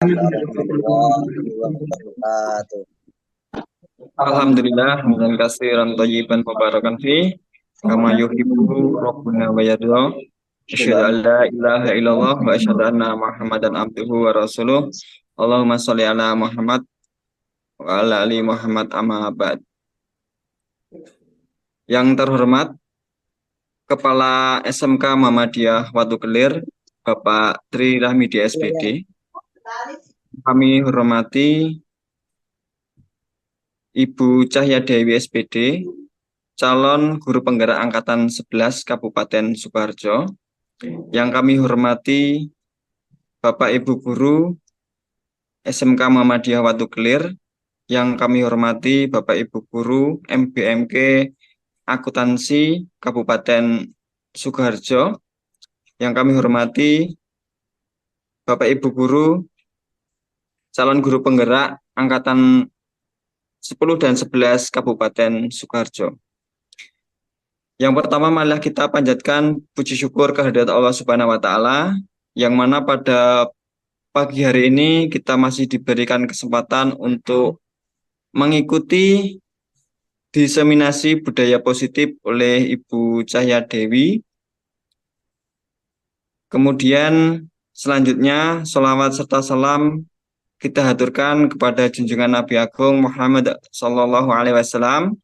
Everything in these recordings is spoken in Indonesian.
warahmatullahi wabarakatuh. Alhamdulillah, hamdan katsiran thayyiban mubarakan fi kama yuhibbu rabbuna wa yarda. Asyhadu an la ilaha illallah wa asyhadu anna Muhammadan abduhu wa rasuluh. Allahumma sholli ala Muhammad wa ala ali Muhammad amma ba'd. Yang terhormat Kepala SMK Muhammadiyah Watu Kelir, Bapak Tri Rahmidi SPD. Kami hormati Ibu Cahya Dewi SPD, calon guru penggerak angkatan 11 Kabupaten Sukoharjo. Yang kami hormati Bapak Ibu Guru SMK Muhammadiyah Watu Kelir. Yang kami hormati Bapak Ibu Guru MBMK Akuntansi Kabupaten Sukoharjo. Yang kami hormati Bapak Ibu Guru calon guru penggerak angkatan 10 dan 11 Kabupaten Sukoharjo. Yang pertama, marilah kita panjatkan puji syukur kehadirat Allah Subhanahu wa Ta'ala, yang mana pada pagi hari ini kita masih diberikan kesempatan untuk mengikuti diseminasi budaya positif oleh Ibu Cahya Dewi. Kemudian selanjutnya sholawat serta salam kita haturkan kepada junjungan Nabi Agung Muhammad Sallallahu Alaihi Wasallam.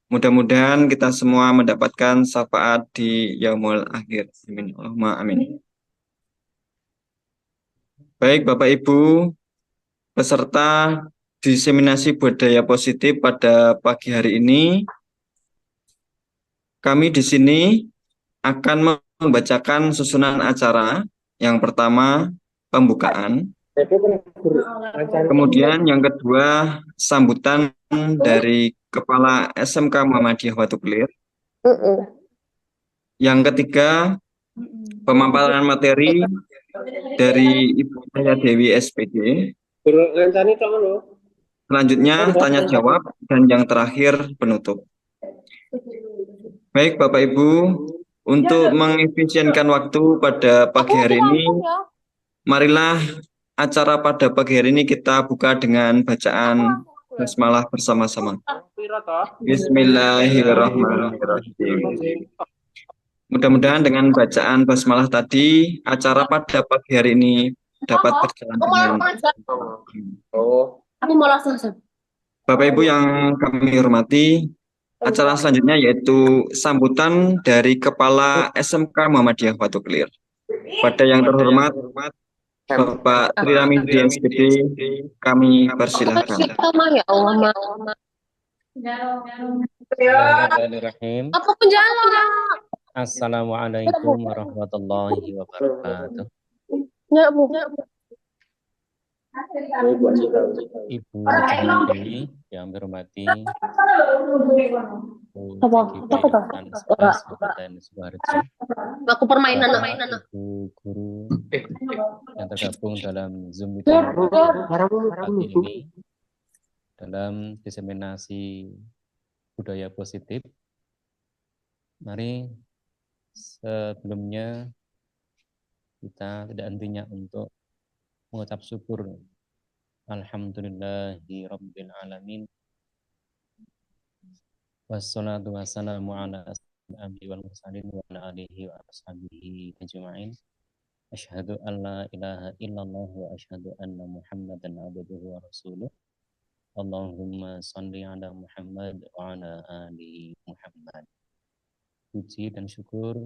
Mudah-mudahan kita semua mendapatkan syafaat di yaumul akhir. Amin. Allahumma amin. Baik Bapak Ibu, peserta diseminasi budaya positif pada pagi hari ini, kami di sini akan membacakan susunan acara. Yang pertama, pembukaan. Kemudian yang kedua, sambutan dari Kepala SMK Muhammadiyah Watu Kelir. Yang ketiga, pemaparan materi dari Ibu Cahya Dewi SPD. Selanjutnya tanya jawab dan yang terakhir penutup. Baik Bapak Ibu, untuk mengefisienkan waktu pada pagi hari ini, marilah acara pada pagi hari ini kita buka dengan bacaan basmalah bersama-sama. Bismillahirrahmanirrahim. Mudah-mudahan dengan bacaan basmalah tadi, acara pada pagi hari ini dapat berjalan dengan Bapak Ibu yang kami hormati, acara selanjutnya yaitu sambutan dari Kepala SMK Muhammadiyah Watu Kelir. Pada yang terhormat Bapak Tri Ramidi SPD, kami persilahkan. Bismillahirrahmanirrahim. Assalamualaikum warahmatullahi wabarakatuh. Ibu Cahya Dewi yang berhormati Kabupaten Sukoharjo, Aku permainan Ibu guru yang tergabung dalam Zoom meeting pagi ini dalam diseminasi budaya positif. Mari sebelumnya kita tidak hentinya untuk mengucap syukur alhamdulillahi rabbil alamin wassalatu wassalamu ala ashabihi wal mursalin wa ala alihi wa ashabihi ajma'in. Asyhadu an la ilaha illallah wa asyhadu anna Muhammadan abduhu wa rasuluh. Allahumma shalli ala Muhammad wa ala ali Muhammad. Puji dan syukur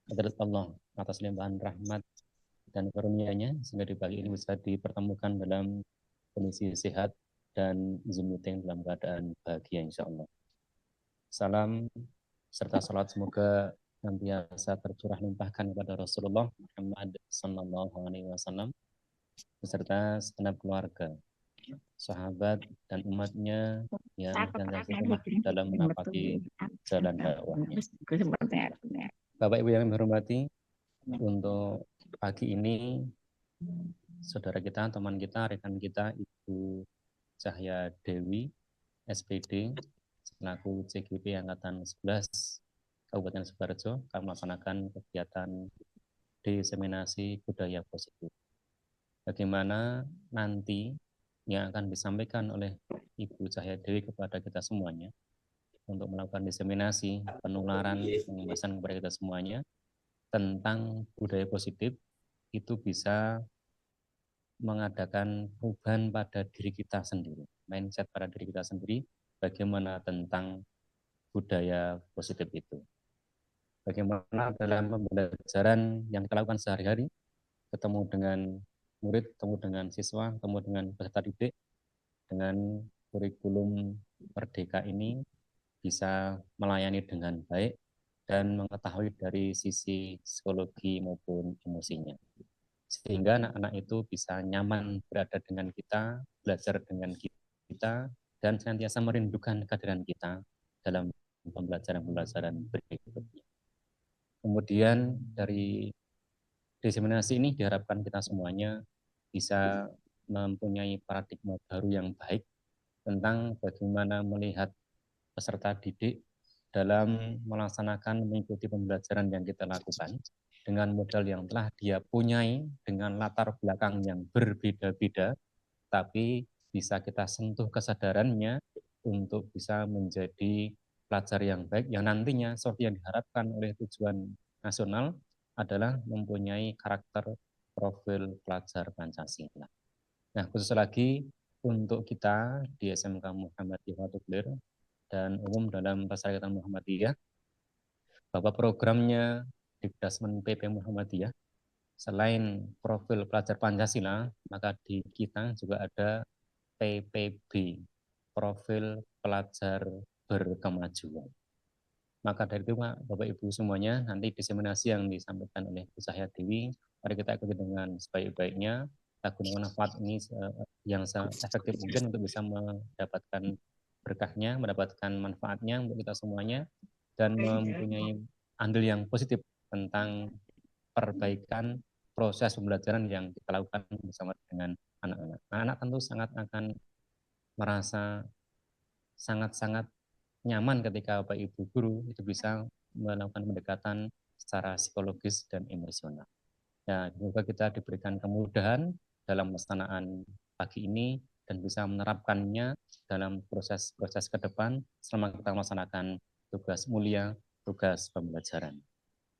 kehadirat Allah atas limpahan rahmat dan karunia-Nya sehingga di pagi ini bisa dipertemukan dalam kondisi sehat dan Zoom meeting dalam keadaan bahagia insyaallah. Salam serta salat semoga senantiasa tercurah limpahkan kepada Rasulullah Muhammad sallallahu alaihi wasallam beserta segenap keluarga, sahabat dan umatnya yang senantiasa dalam menapaki jalan dakwahnya. Bapak Ibu yang hormati, untuk pagi ini saudara kita, teman kita, rekan kita Ibu Cahya Dewi SPD selaku CGP Angkatan 11 Kabupaten Sukoharjo akan melaksanakan kegiatan diseminasi budaya positif. bagaimana nanti yang akan disampaikan oleh Ibu Cahya Dewi kepada kita semuanya untuk melakukan diseminasi, penularan, pengemasan kepada kita semuanya tentang budaya positif itu bisa mengadakan perubahan pada diri kita sendiri, mindset pada diri kita sendiri, bagaimana tentang budaya positif itu. Bagaimana dalam pembelajaran yang kita lakukan sehari-hari, ketemu dengan murid, ketemu dengan siswa, ketemu dengan peserta didik, dengan kurikulum Merdeka ini bisa melayani dengan baik dan mengetahui dari sisi psikologi maupun emosinya. Sehingga anak-anak itu bisa nyaman berada dengan kita, belajar dengan kita, dan senantiasa merindukan kehadiran kita dalam pembelajaran-pembelajaran berikutnya. Kemudian dari diseminasi ini diharapkan kita semuanya bisa mempunyai paradigma baru yang baik tentang bagaimana melihat peserta didik dalam melaksanakan mengikuti pembelajaran yang kita lakukan dengan modal yang telah dia punyai dengan latar belakang yang berbeda-beda, tapi bisa kita sentuh kesadarannya untuk bisa menjadi pelajar yang baik yang nantinya seperti yang diharapkan oleh tujuan nasional adalah mempunyai karakter profil pelajar Pancasila. Nah, khusus lagi untuk kita di SMK Muhammadiyah Watu Glir dan umum dalam Persyaratan Muhammadiyah, bahwa programnya di Dasmen PP Muhammadiyah, selain profil pelajar Pancasila, maka di kita juga ada PPB, profil pelajar berkemajuan. Maka dari itu, Bapak Ibu semuanya, nanti diseminasi yang disampaikan oleh Bu Cahya Dewi, mari kita ikuti dengan sebaik-baiknya, kita gunakan manfaat ini yang efektif mungkin untuk bisa mendapatkan berkahnya, mendapatkan manfaatnya untuk kita semuanya, dan mempunyai andil yang positif tentang perbaikan proses pembelajaran yang kita lakukan bersama dengan anak-anak. Anak-anak tentu sangat akan merasa sangat-sangat nyaman ketika Bapak Ibu guru itu bisa melakukan pendekatan secara psikologis dan emosional. Ya, semoga kita diberikan kemudahan dalam pelaksanaan pagi ini dan bisa menerapkannya dalam proses-proses ke depan selama kita melaksanakan tugas mulia, tugas pembelajaran.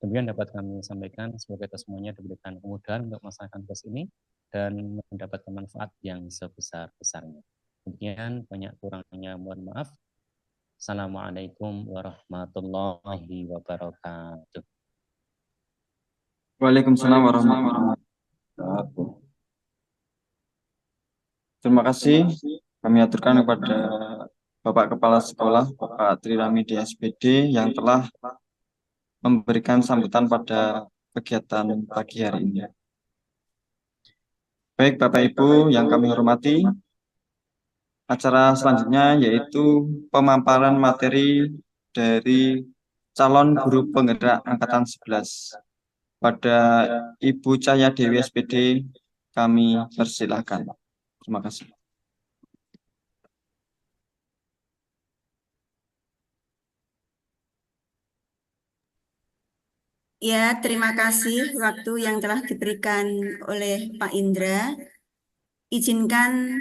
Demikian dapat kami sampaikan, semoga kita semuanya diberikan kemudahan untuk melaksanakan tugas ini dan mendapatkan manfaat yang sebesar-besarnya. Demikian, banyak kurangnya mohon maaf. Assalamualaikum warahmatullahi wabarakatuh. Waalaikumsalam warahmatullahi wabarakatuh. Terima kasih kami aturkan kepada Bapak Kepala Sekolah, Bapak Tri Ramidi SPD yang telah memberikan sambutan pada kegiatan pagi hari ini. Baik Bapak Ibu yang kami hormati, acara selanjutnya yaitu pemaparan materi dari calon guru penggerak Angkatan 11. Pada Ibu Cahya Dewi SPD kami persilahkan. Terima kasih. Ya, terima kasih waktu yang telah diberikan oleh Pak Indra. Izinkan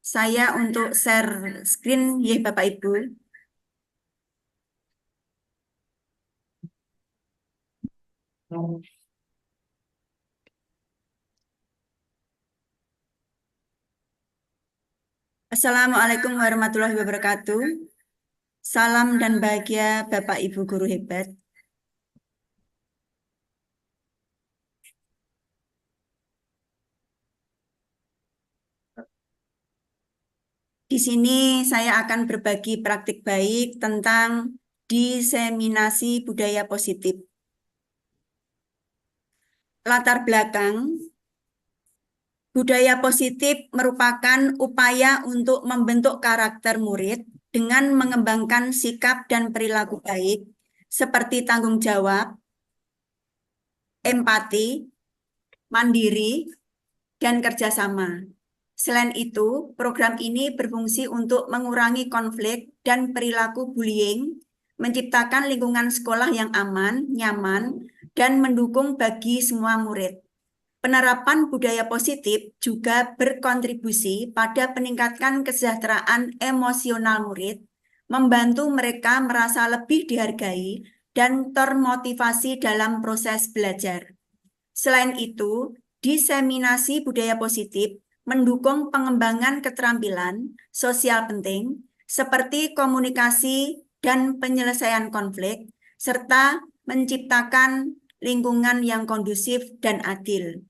saya untuk share screen, ya Bapak Ibu. Assalamualaikum warahmatullahi wabarakatuh. Salam dan bahagia Bapak Ibu guru hebat. Di sini saya akan berbagi praktik baik tentang diseminasi budaya positif. Latar belakang, budaya positif merupakan upaya untuk membentuk karakter murid dengan mengembangkan sikap dan perilaku baik seperti tanggung jawab, empati, mandiri, dan kerjasama. Selain itu, program ini berfungsi untuk mengurangi konflik dan perilaku bullying, menciptakan lingkungan sekolah yang aman, nyaman, dan mendukung bagi semua murid. Penerapan budaya positif juga berkontribusi pada peningkatan kesejahteraan emosional murid, membantu mereka merasa lebih dihargai dan termotivasi dalam proses belajar. Selain itu, diseminasi budaya positif mendukung pengembangan keterampilan sosial penting seperti komunikasi dan penyelesaian konflik, serta menciptakan lingkungan yang kondusif dan adil.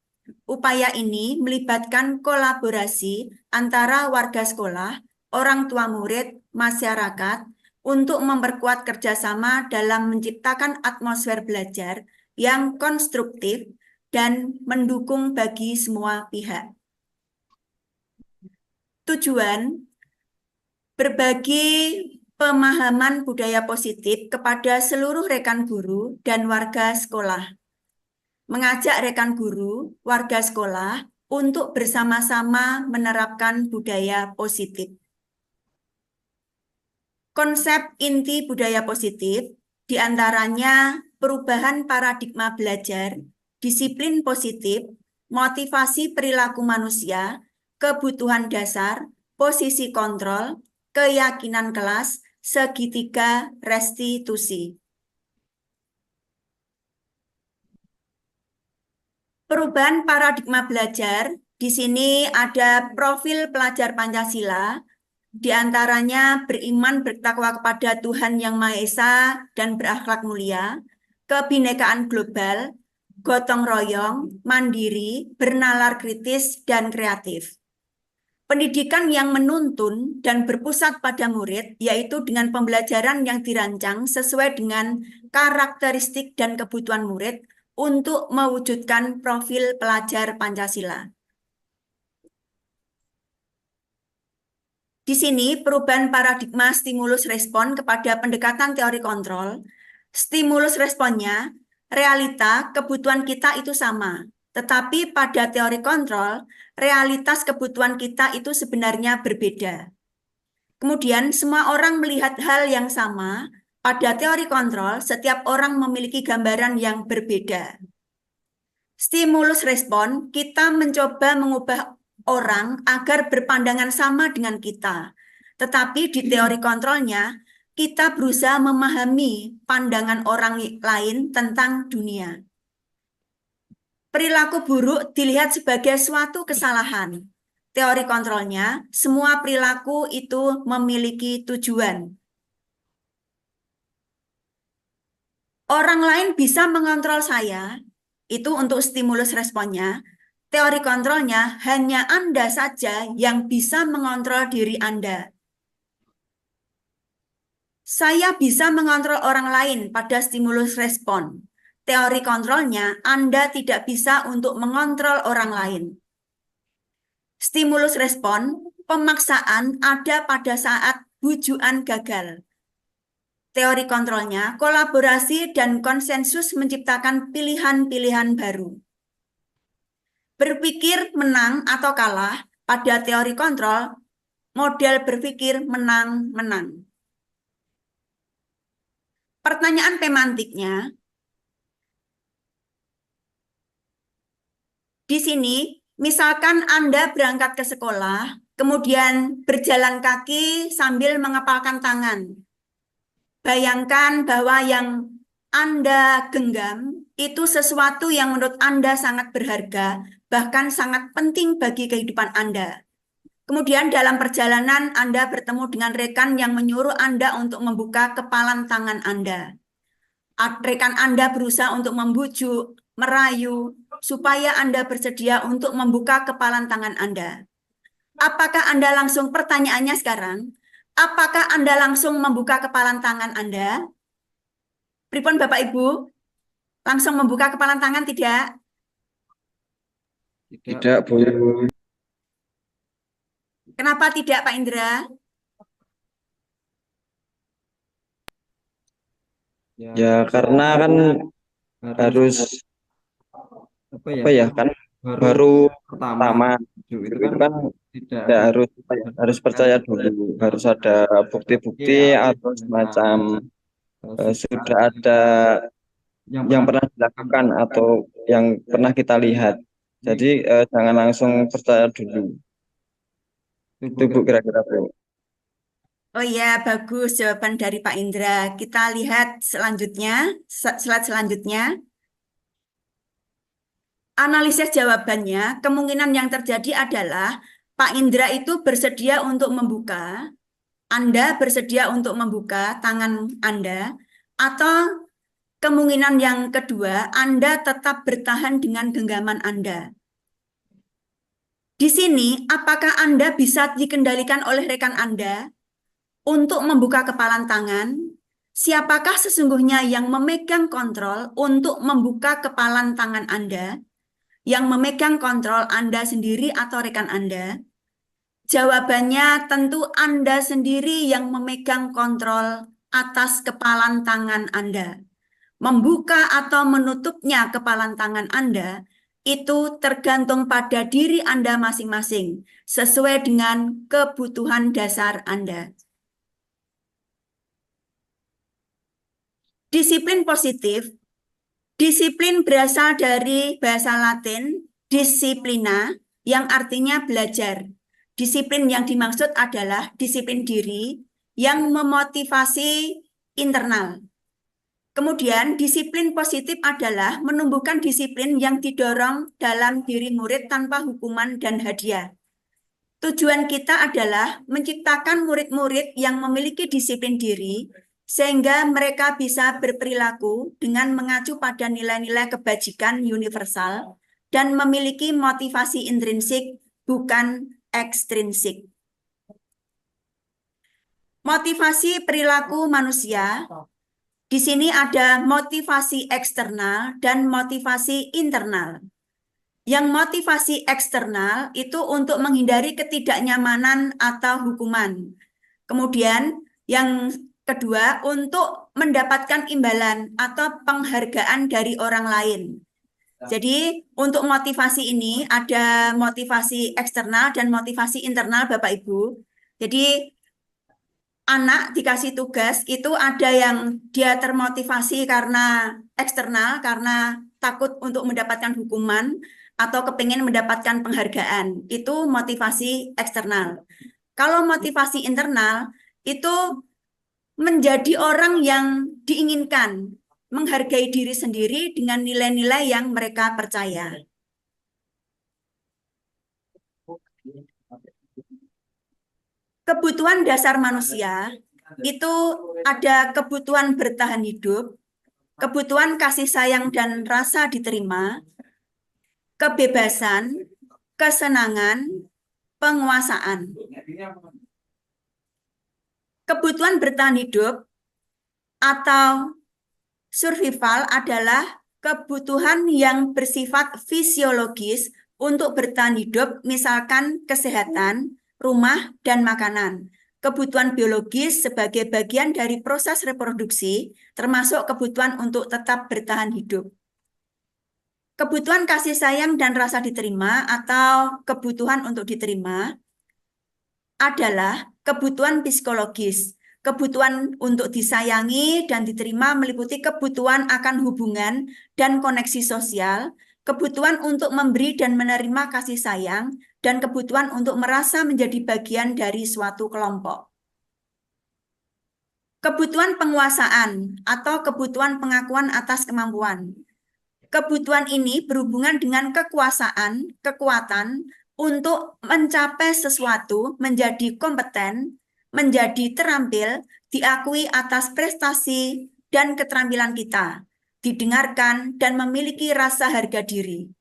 Upaya ini melibatkan kolaborasi antara warga sekolah, orang tua murid, masyarakat, untuk memperkuat kerjasama dalam menciptakan atmosfer belajar yang konstruktif dan mendukung bagi semua pihak. Tujuan berbagi pemahaman budaya positif kepada seluruh rekan guru dan warga sekolah. Mengajak rekan guru, warga sekolah untuk bersama-sama menerapkan budaya positif. Konsep inti budaya positif diantaranya perubahan paradigma belajar, disiplin positif, motivasi perilaku manusia, kebutuhan dasar, posisi kontrol, keyakinan kelas, segitiga restitusi. Perubahan paradigma belajar, di sini ada profil pelajar Pancasila, di antaranya beriman bertakwa kepada Tuhan Yang Maha Esa dan berakhlak mulia, kebinekaan global, gotong royong, mandiri, bernalar kritis, dan kreatif. Pendidikan yang menuntun dan berpusat pada murid, yaitu dengan pembelajaran yang dirancang sesuai dengan karakteristik dan kebutuhan murid, untuk mewujudkan profil pelajar Pancasila. Di sini perubahan paradigma stimulus respon kepada pendekatan teori kontrol. Stimulus responnya, realita kebutuhan kita itu sama. Tetapi pada teori kontrol, realitas kebutuhan kita itu sebenarnya berbeda. Kemudian semua orang melihat hal yang sama. Pada teori kontrol, setiap orang memiliki gambaran yang berbeda. Stimulus respon, kita mencoba mengubah orang agar berpandangan sama dengan kita. Tetapi di teori kontrolnya, kita berusaha memahami pandangan orang lain tentang dunia. Perilaku buruk dilihat sebagai suatu kesalahan. Teori kontrolnya, semua perilaku itu memiliki tujuan. Orang lain bisa mengontrol saya, itu untuk stimulus responnya. Teori kontrolnya, hanya Anda saja yang bisa mengontrol diri Anda. Saya bisa mengontrol orang lain pada stimulus respon. Teori kontrolnya, Anda tidak bisa untuk mengontrol orang lain. Stimulus respon, pemaksaan ada pada saat bujuan gagal. Teori kontrolnya, kolaborasi dan konsensus menciptakan pilihan-pilihan baru. Berpikir menang atau kalah pada teori kontrol, model berpikir menang-menang. Pertanyaan pemantiknya, di sini misalkan Anda berangkat ke sekolah, kemudian berjalan kaki sambil mengepalkan tangan. Bayangkan bahwa yang Anda genggam itu sesuatu yang menurut Anda sangat berharga, bahkan sangat penting bagi kehidupan Anda. Kemudian dalam perjalanan Anda bertemu dengan rekan yang menyuruh Anda untuk membuka kepalan tangan Anda. Rekan Anda berusaha untuk membujuk, merayu, supaya Anda bersedia untuk membuka kepalan tangan Anda. Apakah Anda langsung, pertanyaannya sekarang, apakah Anda langsung membuka kepalan tangan Anda? Pripun Bapak Ibu? Langsung membuka kepalan tangan tidak? Tidak, Bu. Kenapa tidak, Pak Indra? Ya, karena kan harus apa ya, kan baru pertama itu kan tidak harus percaya dulu, harus ada bukti-bukti atau semacam sudah ada yang pernah dilakukan atau yang pernah kita lihat. Jadi jangan langsung percaya dulu. Itu Bu kira-kira Bu. Oh ya, bagus jawaban dari Pak Indra. Kita lihat selanjutnya, slide selanjutnya. Analisis jawabannya, kemungkinan yang terjadi adalah Pak Indra itu bersedia untuk membuka, Anda bersedia untuk membuka tangan Anda, atau kemungkinan yang kedua, Anda tetap bertahan dengan genggaman Anda. Di sini, apakah Anda bisa dikendalikan oleh rekan Anda untuk membuka kepalan tangan? Siapakah sesungguhnya yang memegang kontrol untuk membuka kepalan tangan Anda? Yang memegang kontrol Anda sendiri atau rekan Anda? Jawabannya tentu Anda sendiri yang memegang kontrol atas kepalan tangan Anda. Membuka atau menutupnya kepalan tangan Anda itu tergantung pada diri Anda masing-masing, sesuai dengan kebutuhan dasar Anda. Disiplin positif. Disiplin berasal dari bahasa Latin disciplina, yang artinya belajar. Disiplin yang dimaksud adalah disiplin diri yang memotivasi internal. Kemudian, disiplin positif adalah menumbuhkan disiplin yang didorong dalam diri murid tanpa hukuman dan hadiah. Tujuan kita adalah menciptakan murid-murid yang memiliki disiplin diri, sehingga mereka bisa berperilaku dengan mengacu pada nilai-nilai kebajikan universal dan memiliki motivasi intrinsik, bukan ekstrinsik. Motivasi perilaku manusia. Di sini ada motivasi eksternal dan motivasi internal. Yang motivasi eksternal itu untuk menghindari ketidaknyamanan atau hukuman. Kemudian yang kedua untuk mendapatkan imbalan atau penghargaan dari orang lain. Jadi untuk motivasi ini ada motivasi eksternal dan motivasi internal Bapak Ibu. Jadi anak dikasih tugas itu ada yang dia termotivasi karena eksternal, karena takut untuk mendapatkan hukuman atau kepingin mendapatkan penghargaan. Itu motivasi eksternal. Kalau motivasi internal itu menjadi orang yang diinginkan, menghargai diri sendiri dengan nilai-nilai yang mereka percaya. Kebutuhan dasar manusia itu ada kebutuhan bertahan hidup, kebutuhan kasih sayang dan rasa diterima, kebebasan, kesenangan, penguasaan. Kebutuhan bertahan hidup atau survival adalah kebutuhan yang bersifat fisiologis untuk bertahan hidup, misalkan kesehatan, rumah, dan makanan. Kebutuhan biologis sebagai bagian dari proses reproduksi, termasuk kebutuhan untuk tetap bertahan hidup. Kebutuhan kasih sayang dan rasa diterima atau kebutuhan untuk diterima adalah kebutuhan psikologis. Kebutuhan untuk disayangi dan diterima meliputi kebutuhan akan hubungan dan koneksi sosial, kebutuhan untuk memberi dan menerima kasih sayang, dan kebutuhan untuk merasa menjadi bagian dari suatu kelompok. Kebutuhan penguasaan atau kebutuhan pengakuan atas kemampuan. Kebutuhan ini berhubungan dengan kekuasaan, kekuatan untuk mencapai sesuatu, menjadi kompeten, menjadi terampil, diakui atas prestasi dan keterampilan kita, didengarkan dan memiliki rasa harga diri.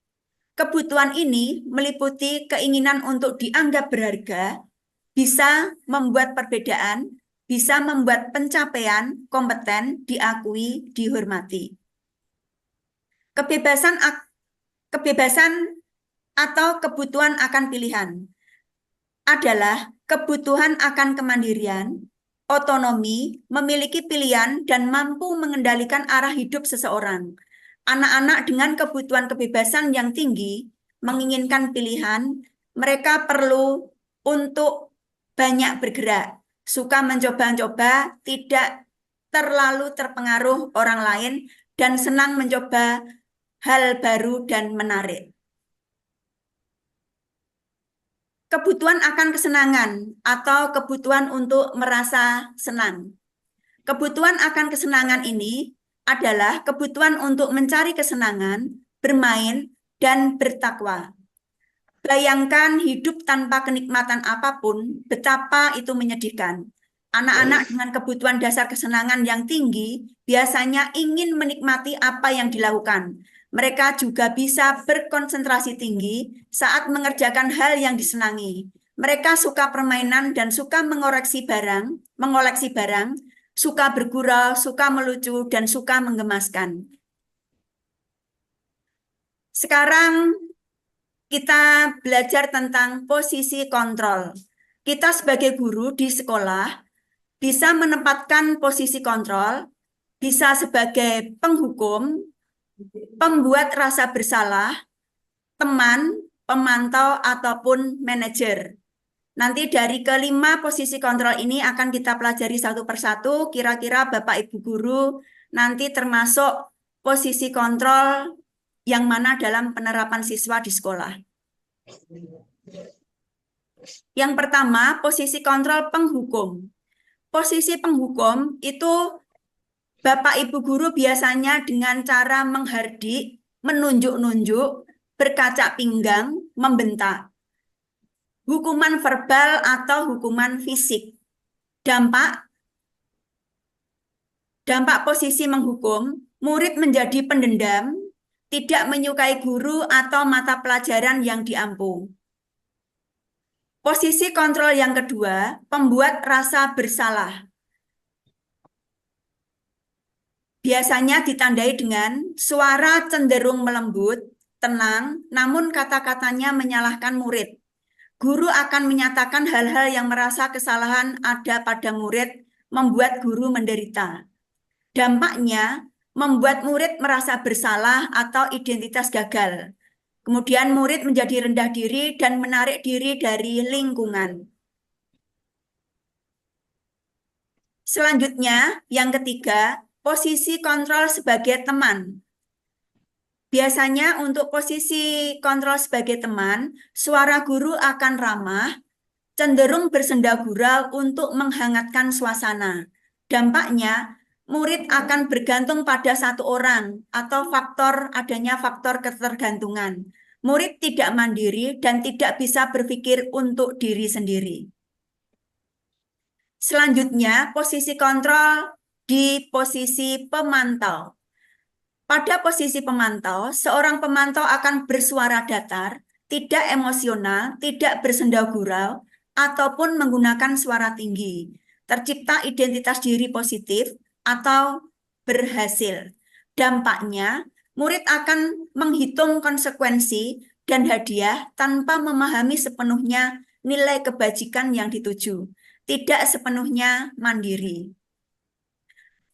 Kebutuhan ini meliputi keinginan untuk dianggap berharga, bisa membuat perbedaan, bisa membuat pencapaian kompeten, diakui, dihormati. Kebebasan atau kebutuhan akan pilihan adalah kebutuhan akan kemandirian, otonomi, memiliki pilihan, dan mampu mengendalikan arah hidup seseorang. Anak-anak dengan kebutuhan kebebasan yang tinggi menginginkan pilihan, mereka perlu untuk banyak bergerak, suka mencoba-coba, tidak terlalu terpengaruh orang lain, dan senang mencoba hal baru dan menarik. kebutuhan akan kesenangan atau kebutuhan untuk merasa senang. Kebutuhan akan kesenangan ini adalah kebutuhan untuk mencari kesenangan, bermain, dan bertakwa. Bayangkan hidup tanpa kenikmatan apapun, betapa itu menyedihkan. Anak-anak dengan kebutuhan dasar kesenangan yang tinggi biasanya ingin menikmati apa yang dilakukan. Mereka juga bisa berkonsentrasi tinggi saat mengerjakan hal yang disenangi. Mereka suka permainan dan suka mengoleksi barang, suka bergurau, suka melucu, dan suka menggemaskan. Sekarang kita belajar tentang posisi kontrol. Kita sebagai guru di sekolah bisa menempatkan posisi kontrol, bisa sebagai penghukum, pembuat rasa bersalah, teman, pemantau, ataupun manajer. Nanti dari kelima posisi kontrol ini akan kita pelajari satu persatu, kira-kira Bapak Ibu Guru nanti termasuk posisi kontrol yang mana dalam penerapan siswa di sekolah. Yang pertama, posisi kontrol penghukum. Posisi penghukum itu Bapak Ibu Guru biasanya dengan cara menghardik, menunjuk-nunjuk, berkaca pinggang, membentak. Hukuman verbal atau hukuman fisik. Dampak posisi menghukum, murid menjadi pendendam, tidak menyukai guru atau mata pelajaran yang diampu. Posisi kontrol yang kedua, pembuat rasa bersalah. Biasanya ditandai dengan suara cenderung melembut, tenang, namun kata-katanya menyalahkan murid. Guru akan menyatakan hal-hal yang merasa kesalahan ada pada murid, membuat guru menderita. Dampaknya, membuat murid merasa bersalah atau identitas gagal. Kemudian murid menjadi rendah diri dan menarik diri dari lingkungan. Selanjutnya, yang ketiga, posisi kontrol sebagai teman. Biasanya untuk posisi kontrol sebagai teman, suara guru akan ramah, cenderung bersenda gurau untuk menghangatkan suasana. Dampaknya, murid akan bergantung pada satu orang atau adanya faktor ketergantungan. Murid tidak mandiri dan tidak bisa berpikir untuk diri sendiri. Selanjutnya, posisi kontrol di posisi pemantau. Pada posisi pemantau, seorang pemantau akan bersuara datar, tidak emosional, tidak bersenda gurau, ataupun menggunakan suara tinggi. Tercipta identitas diri positif atau berhasil. Dampaknya, murid akan menghitung konsekuensi dan hadiah tanpa memahami sepenuhnya nilai kebajikan yang dituju. Tidak sepenuhnya mandiri.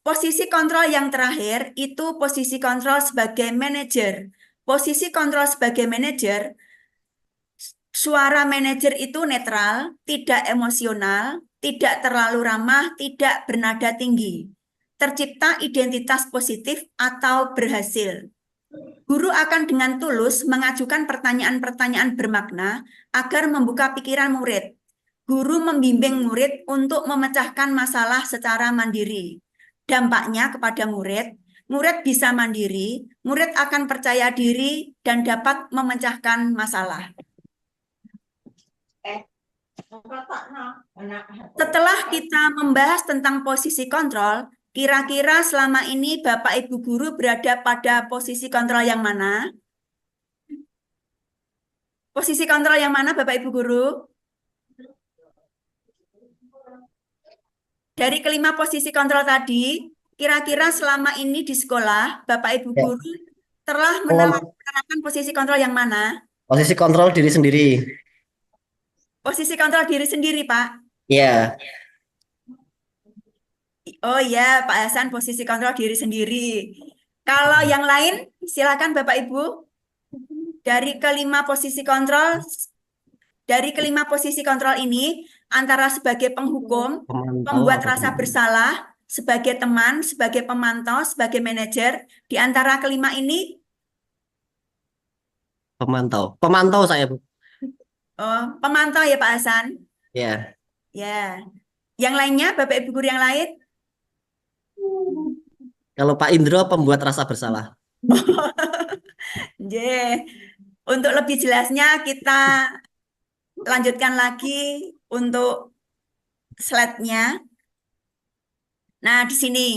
Posisi kontrol yang terakhir itu posisi kontrol sebagai manajer. Posisi kontrol sebagai manajer, suara manajer itu netral, tidak emosional, tidak terlalu ramah, tidak bernada tinggi. Tercipta identitas positif atau berhasil. Guru akan dengan tulus mengajukan pertanyaan-pertanyaan bermakna agar membuka pikiran murid. Guru membimbing murid untuk memecahkan masalah secara mandiri. Dampaknya kepada murid bisa mandiri, murid akan percaya diri dan dapat memecahkan masalah. Setelah kita membahas tentang posisi kontrol, kira-kira selama ini Bapak Ibu Guru berada pada posisi kontrol yang mana? Posisi kontrol yang mana Bapak Ibu Guru? Dari kelima posisi kontrol tadi, kira-kira selama ini di sekolah, Bapak Ibu Guru telah menerapkan posisi kontrol yang mana? Posisi kontrol diri sendiri. Posisi kontrol diri sendiri, Pak? Iya. Oh iya, Pak Hasan, posisi kontrol diri sendiri. Kalau yang lain, silakan Bapak Ibu. Dari kelima posisi kontrol ini, antara sebagai penghukum, pembuat rasa bersalah, sebagai teman, sebagai pemantau, sebagai manajer, di antara kelima ini? Pemantau saya, Bu. Oh, pemantau ya Pak Hasan? Ya. Ya. Yang lainnya, Bapak Ibu guru yang lain? Kalau Pak Indro pembuat rasa bersalah. Ye. Untuk lebih jelasnya kita lanjutkan lagi untuk slide-nya. Nah, di sini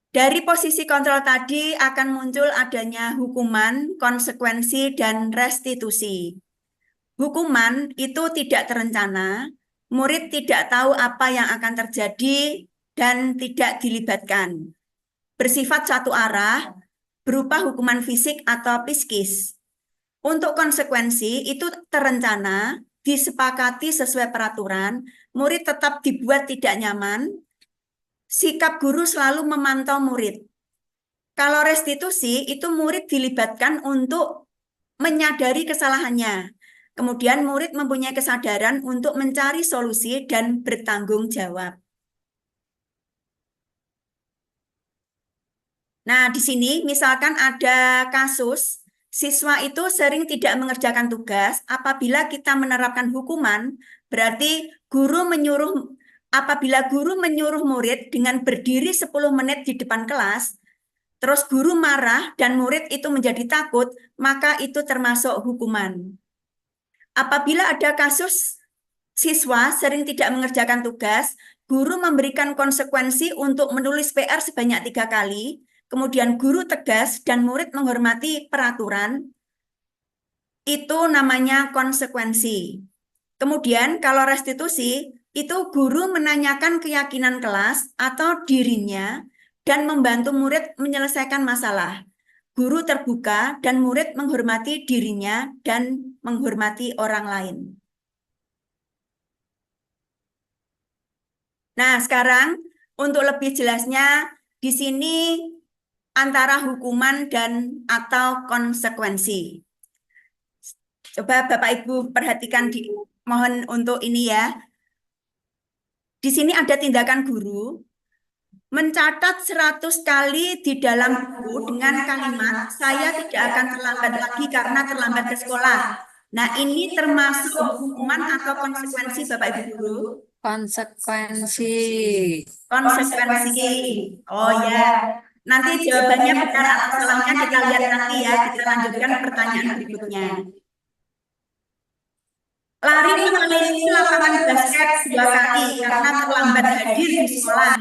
dari posisi kontrol tadi akan muncul adanya hukuman, konsekuensi, dan restitusi. Hukuman itu tidak terencana, murid tidak tahu apa yang akan terjadi dan tidak dilibatkan. Bersifat satu arah, berupa hukuman fisik atau psikis. Untuk konsekuensi itu terencana, disepakati sesuai peraturan, murid tetap dibuat tidak nyaman, sikap guru selalu memantau murid. Kalau restitusi itu murid dilibatkan untuk menyadari kesalahannya. Kemudian murid mempunyai kesadaran untuk mencari solusi dan bertanggung jawab. Nah, di sini misalkan ada kasus siswa itu sering tidak mengerjakan tugas, apabila kita menerapkan hukuman, berarti apabila guru menyuruh murid dengan berdiri 10 menit di depan kelas, terus guru marah dan murid itu menjadi takut, maka itu termasuk hukuman. Apabila ada kasus siswa sering tidak mengerjakan tugas, guru memberikan konsekuensi untuk menulis PR sebanyak 3 kali, kemudian guru tegas dan murid menghormati peraturan, itu namanya konsekuensi. Kemudian kalau restitusi, itu guru menanyakan keyakinan kelas atau dirinya dan membantu murid menyelesaikan masalah. Guru terbuka dan murid menghormati dirinya dan menghormati orang lain. Nah, sekarang untuk lebih jelasnya di sini antara hukuman dan atau konsekuensi. Coba Bapak Ibu perhatikan mohon untuk ini ya. Di sini ada tindakan guru mencatat 100 kali di dalam buku dengan kalimat saya tidak akan terlambat lagi karena terlambat ke sekolah. Nah, ini termasuk hukuman atau konsekuensi Bapak Ibu guru? Konsekuensi. Konsekuensi. Oh ya. Nanti jawabannya benar atau salahnya kita lihat nanti ya. Kita lanjutkan pertanyaan berikutnya. Lari mengelilingi lapangan basket 2 kali karena terlambat hadir di sekolah.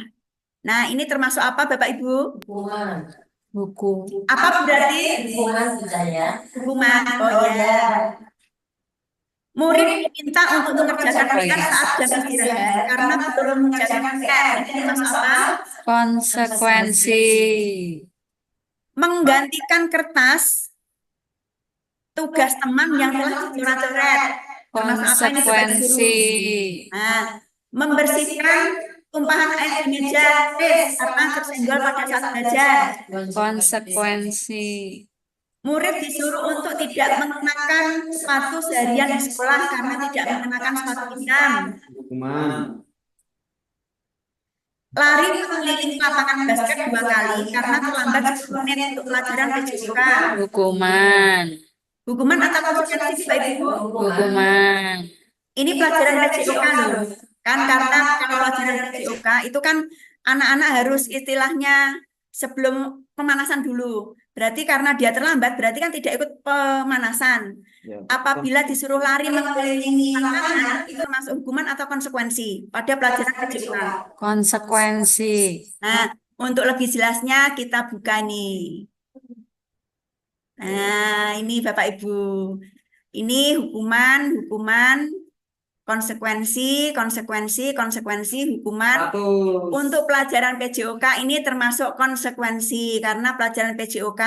Nah, ini termasuk apa Bapak Ibu? Hukuman. Hukum. Apa berarti? Hukuman budaya. Hukuman. Oh ya. Murid diminta untuk mengerjakan PR saat jam istirahat karena belum mengerjakan PR. Ini termasuk apa? Konsekuensi. Menggantikan kertas tugas teman yang telah dicoret-coret. Konsekuensi. Nah, membersihkan tumpahan air di meja karena tersenggol pada saat belajar. Konsekuensi. Murid disuruh untuk tidak mengenakan sepatu seharian di sekolah karena tidak mengenakan sepatu hitam. Lari mengelilingi lapangan basket 2 kali karena terlambat 10 menit untuk pelajaran PJOK. Hukuman. Hukuman atau konsekuensi Bapak Ibu? Hukuman. Ini pelajaran PJOK loh. Kan karena kalau pelajaran PJOK itu kan anak-anak harus istilahnya sebelum pemanasan dulu. Berarti karena dia terlambat, berarti kan tidak ikut pemanasan. Ya. Apabila disuruh lari mengelilingi lapangan, itu termasuk hukuman atau konsekuensi pada pelajaran PJOK. Konsekuensi. Nah, untuk lebih jelasnya kita buka nih. Nah, ini Bapak Ibu. Ini hukuman, konsekuensi, hukuman. Untuk pelajaran PJOK ini termasuk konsekuensi karena pelajaran PJOK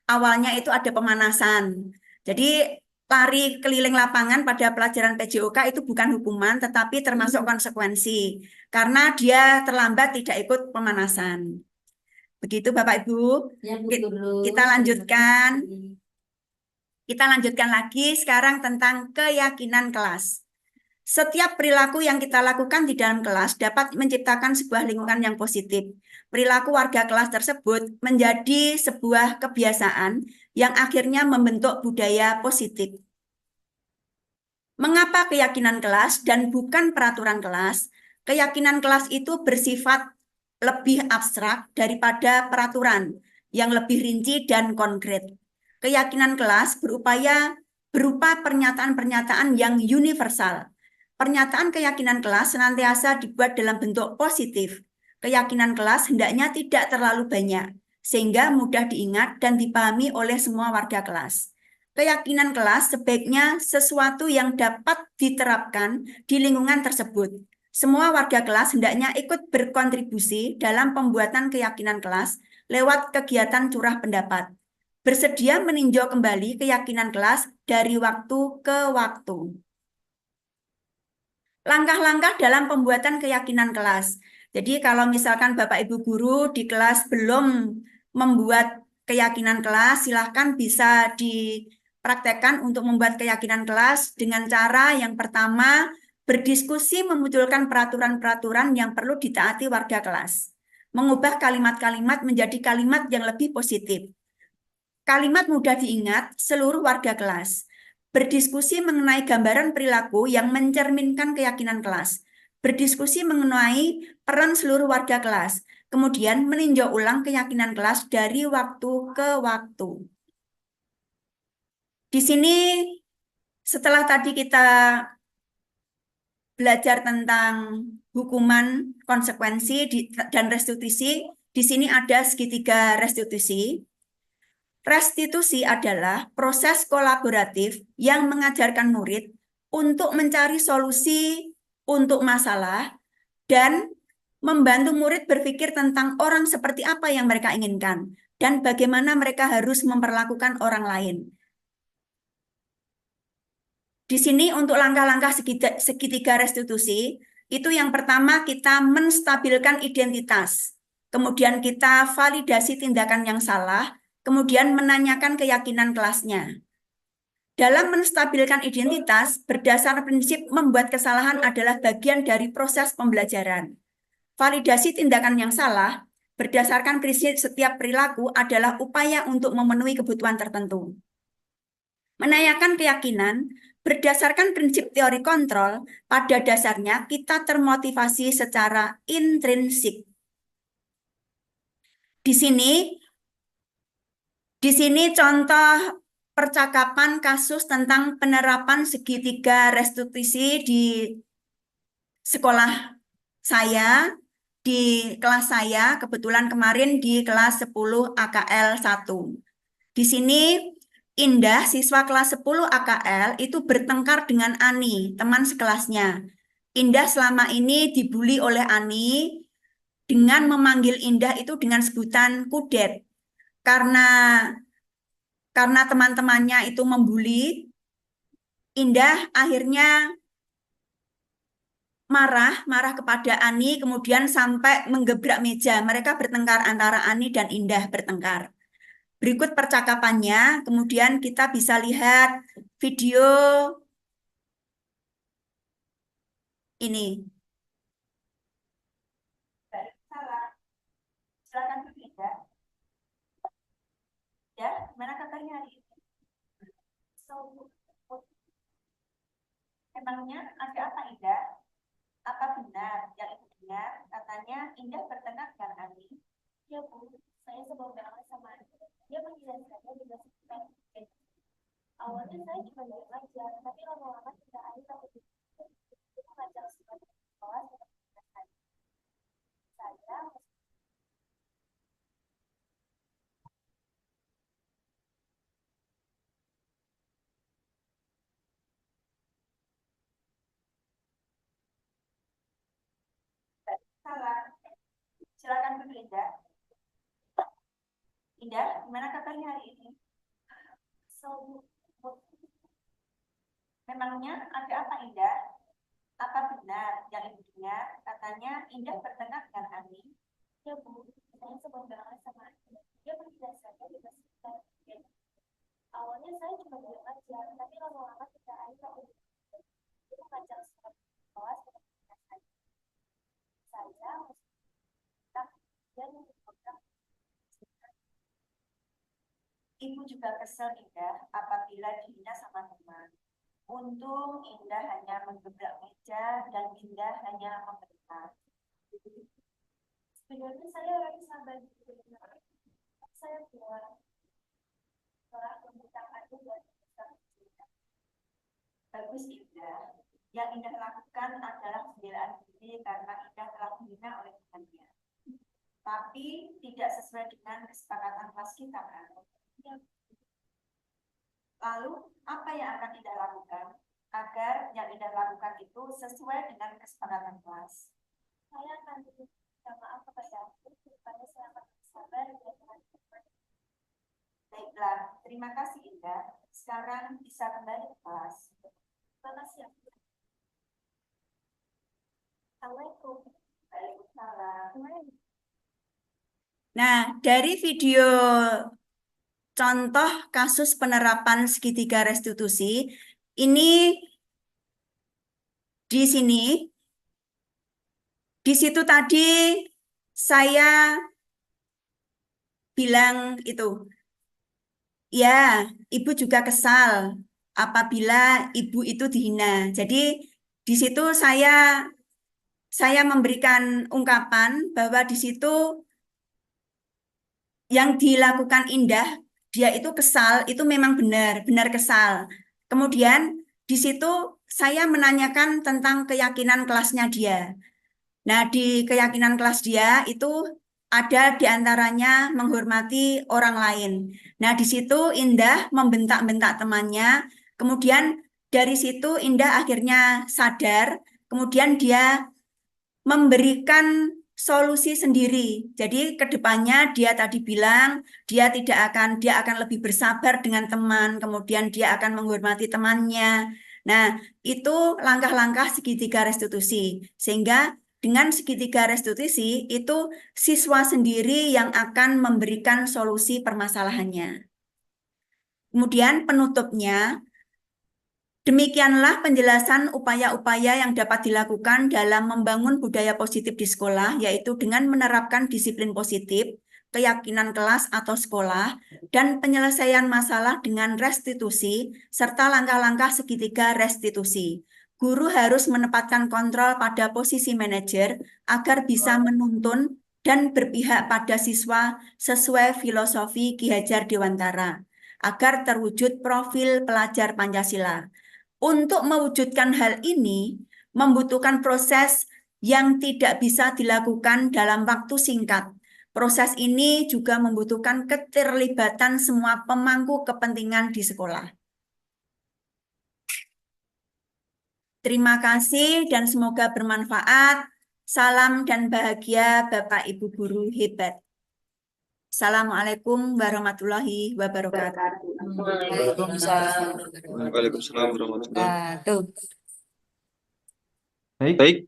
awalnya itu ada pemanasan. Jadi lari keliling lapangan pada pelajaran PJOK itu bukan hukuman tetapi termasuk konsekuensi karena dia terlambat tidak ikut pemanasan. Begitu Bapak Ibu. Kita lanjutkan. Kita lanjutkan lagi sekarang tentang keyakinan kelas. Setiap perilaku yang kita lakukan di dalam kelas dapat menciptakan sebuah lingkungan yang positif. Perilaku warga kelas tersebut menjadi sebuah kebiasaan yang akhirnya membentuk budaya positif. Mengapa keyakinan kelas dan bukan peraturan kelas? Keyakinan kelas itu bersifat lebih abstrak daripada peraturan yang lebih rinci dan konkret. Keyakinan kelas berupa pernyataan-pernyataan yang universal. Pernyataan keyakinan kelas senantiasa dibuat dalam bentuk positif. Keyakinan kelas hendaknya tidak terlalu banyak, sehingga mudah diingat dan dipahami oleh semua warga kelas. Keyakinan kelas sebaiknya sesuatu yang dapat diterapkan di lingkungan tersebut. Semua warga kelas hendaknya ikut berkontribusi dalam pembuatan keyakinan kelas lewat kegiatan curah pendapat. Bersedia meninjau kembali keyakinan kelas dari waktu ke waktu. Langkah-langkah dalam pembuatan keyakinan kelas. Jadi kalau misalkan Bapak Ibu guru di kelas belum membuat keyakinan kelas, silahkan bisa dipraktekkan untuk membuat keyakinan kelas dengan cara yang pertama, berdiskusi memunculkan peraturan-peraturan yang perlu ditaati warga kelas. Mengubah kalimat-kalimat menjadi kalimat yang lebih positif. Kalimat mudah diingat seluruh warga kelas. Berdiskusi mengenai gambaran perilaku yang mencerminkan keyakinan kelas. Berdiskusi mengenai peran seluruh warga kelas. Kemudian meninjau ulang keyakinan kelas dari waktu ke waktu. Di sini setelah tadi kita belajar tentang hukuman, konsekuensi dan restitusi, di sini ada segitiga restitusi. Restitusi adalah proses kolaboratif yang mengajarkan murid untuk mencari solusi untuk masalah dan membantu murid berpikir tentang orang seperti apa yang mereka inginkan dan bagaimana mereka harus memperlakukan orang lain. Di sini untuk langkah-langkah segitiga restitusi, itu yang pertama kita menstabilkan identitas, kemudian kita validasi tindakan yang salah, kemudian menanyakan keyakinan kelasnya. Dalam menstabilkan identitas, berdasar prinsip membuat kesalahan adalah bagian dari proses pembelajaran. Validasi tindakan yang salah, berdasarkan prinsip setiap perilaku adalah upaya untuk memenuhi kebutuhan tertentu. Menanyakan keyakinan, berdasarkan prinsip teori kontrol, pada dasarnya kita termotivasi secara intrinsik. Di sini contoh percakapan kasus tentang penerapan segitiga restitusi di sekolah saya, di kelas saya, kebetulan kemarin di kelas 10 AKL 1. Di sini Indah, siswa kelas 10 AKL, itu bertengkar dengan Ani, teman sekelasnya. Indah selama ini dibully oleh Ani dengan memanggil Indah itu dengan sebutan kudet. Karena teman-temannya itu membuli, Indah akhirnya marah kepada Ani, kemudian sampai menggebrak meja. Mereka bertengkar, antara Ani dan Indah bertengkar. Berikut percakapannya, kemudian kita bisa lihat video ini. Silakan Indah. Ya, gimana kabarnya hari ini? Emangnya ada apa, Indah? Apa benar yang Ibu dengar? Katanya Indah bertengkar dengan Ani. Ya, Bu. Saya sebel banget sama Ani. Dia menjelaskannya juga seperti awalnya saya cuma diam aja, tapi lama-lama tidak Ani takut itu mengajar sebagai kelas saya. Salah. Silakan dulu Indah. Indah, gimana kabarnya hari ini? Memangnya ada apa Indah? Apa benar yang Ibu dengar? Katanya Indah bertengkar dengan Ani. Ya Bu, saya sebel banget sama Ani. Dia menjelaskannya juga seperti awalnya saya cuma diam aja, tapi lama-lama tidak Ani takut itu ngajak sekolah kelas saya dan Ibu juga kesel Indah apabila dihina sama teman. Untung Indah hanya menggebrak meja dan Indah hanya memberikan. Sebenarnya saya orang sabar. Saya buat orang pembukaan itu dan bagus Indah. Yang Indah lakukan adalah pembelaan diri karena Indah telah dihina oleh temannya. Tapi tidak sesuai dengan kesepakatan kelas kita kan? Lalu apa yang akan Indah lakukan agar yang Indah lakukan itu sesuai dengan kesepakatan kelas? Saya akan minta maaf kepada aku, supaya saya akan bersabar dan teman-teman. Baiklah, terima kasih Indah. Sekarang bisa kembali ke kelas. Terima kasih. Assalamualaikum. Waalaikumsalam. Nah, dari video contoh kasus penerapan segitiga restitusi, ini di sini, di situ tadi saya bilang itu, ya, ibu juga kesal apabila ibu itu dihina. Jadi di situ saya memberikan ungkapan bahwa di situ yang dilakukan Indah, dia itu kesal, itu memang benar kesal. Kemudian di situ saya menanyakan tentang keyakinan kelasnya dia. Nah, di keyakinan kelas dia itu ada diantaranya menghormati orang lain. Nah, di situ Indah membentak-bentak temannya. Kemudian dari situ Indah akhirnya sadar. Kemudian dia memberikan solusi sendiri. Jadi ke depannya dia tadi bilang dia akan lebih bersabar dengan teman, kemudian dia akan menghormati temannya. Nah, itu langkah-langkah segitiga restitusi. Sehingga dengan segitiga restitusi itu siswa sendiri yang akan memberikan solusi permasalahannya. Kemudian penutupnya, demikianlah penjelasan upaya-upaya yang dapat dilakukan dalam membangun budaya positif di sekolah, yaitu dengan menerapkan disiplin positif, keyakinan kelas atau sekolah, dan penyelesaian masalah dengan restitusi, serta langkah-langkah segitiga restitusi. Guru harus menempatkan kontrol pada posisi manajer agar bisa menuntun dan berpihak pada siswa sesuai filosofi Ki Hajar Dewantara, agar terwujud profil pelajar Pancasila. Untuk mewujudkan hal ini, membutuhkan proses yang tidak bisa dilakukan dalam waktu singkat. Proses ini juga membutuhkan keterlibatan semua pemangku kepentingan di sekolah. Terima kasih dan semoga bermanfaat. Salam dan bahagia Bapak Ibu Guru hebat. Assalamualaikum warahmatullahi wabarakatuh. Waalaikumsalam warahmatullahi wabarakatuh. Wabarakatuh. Baik,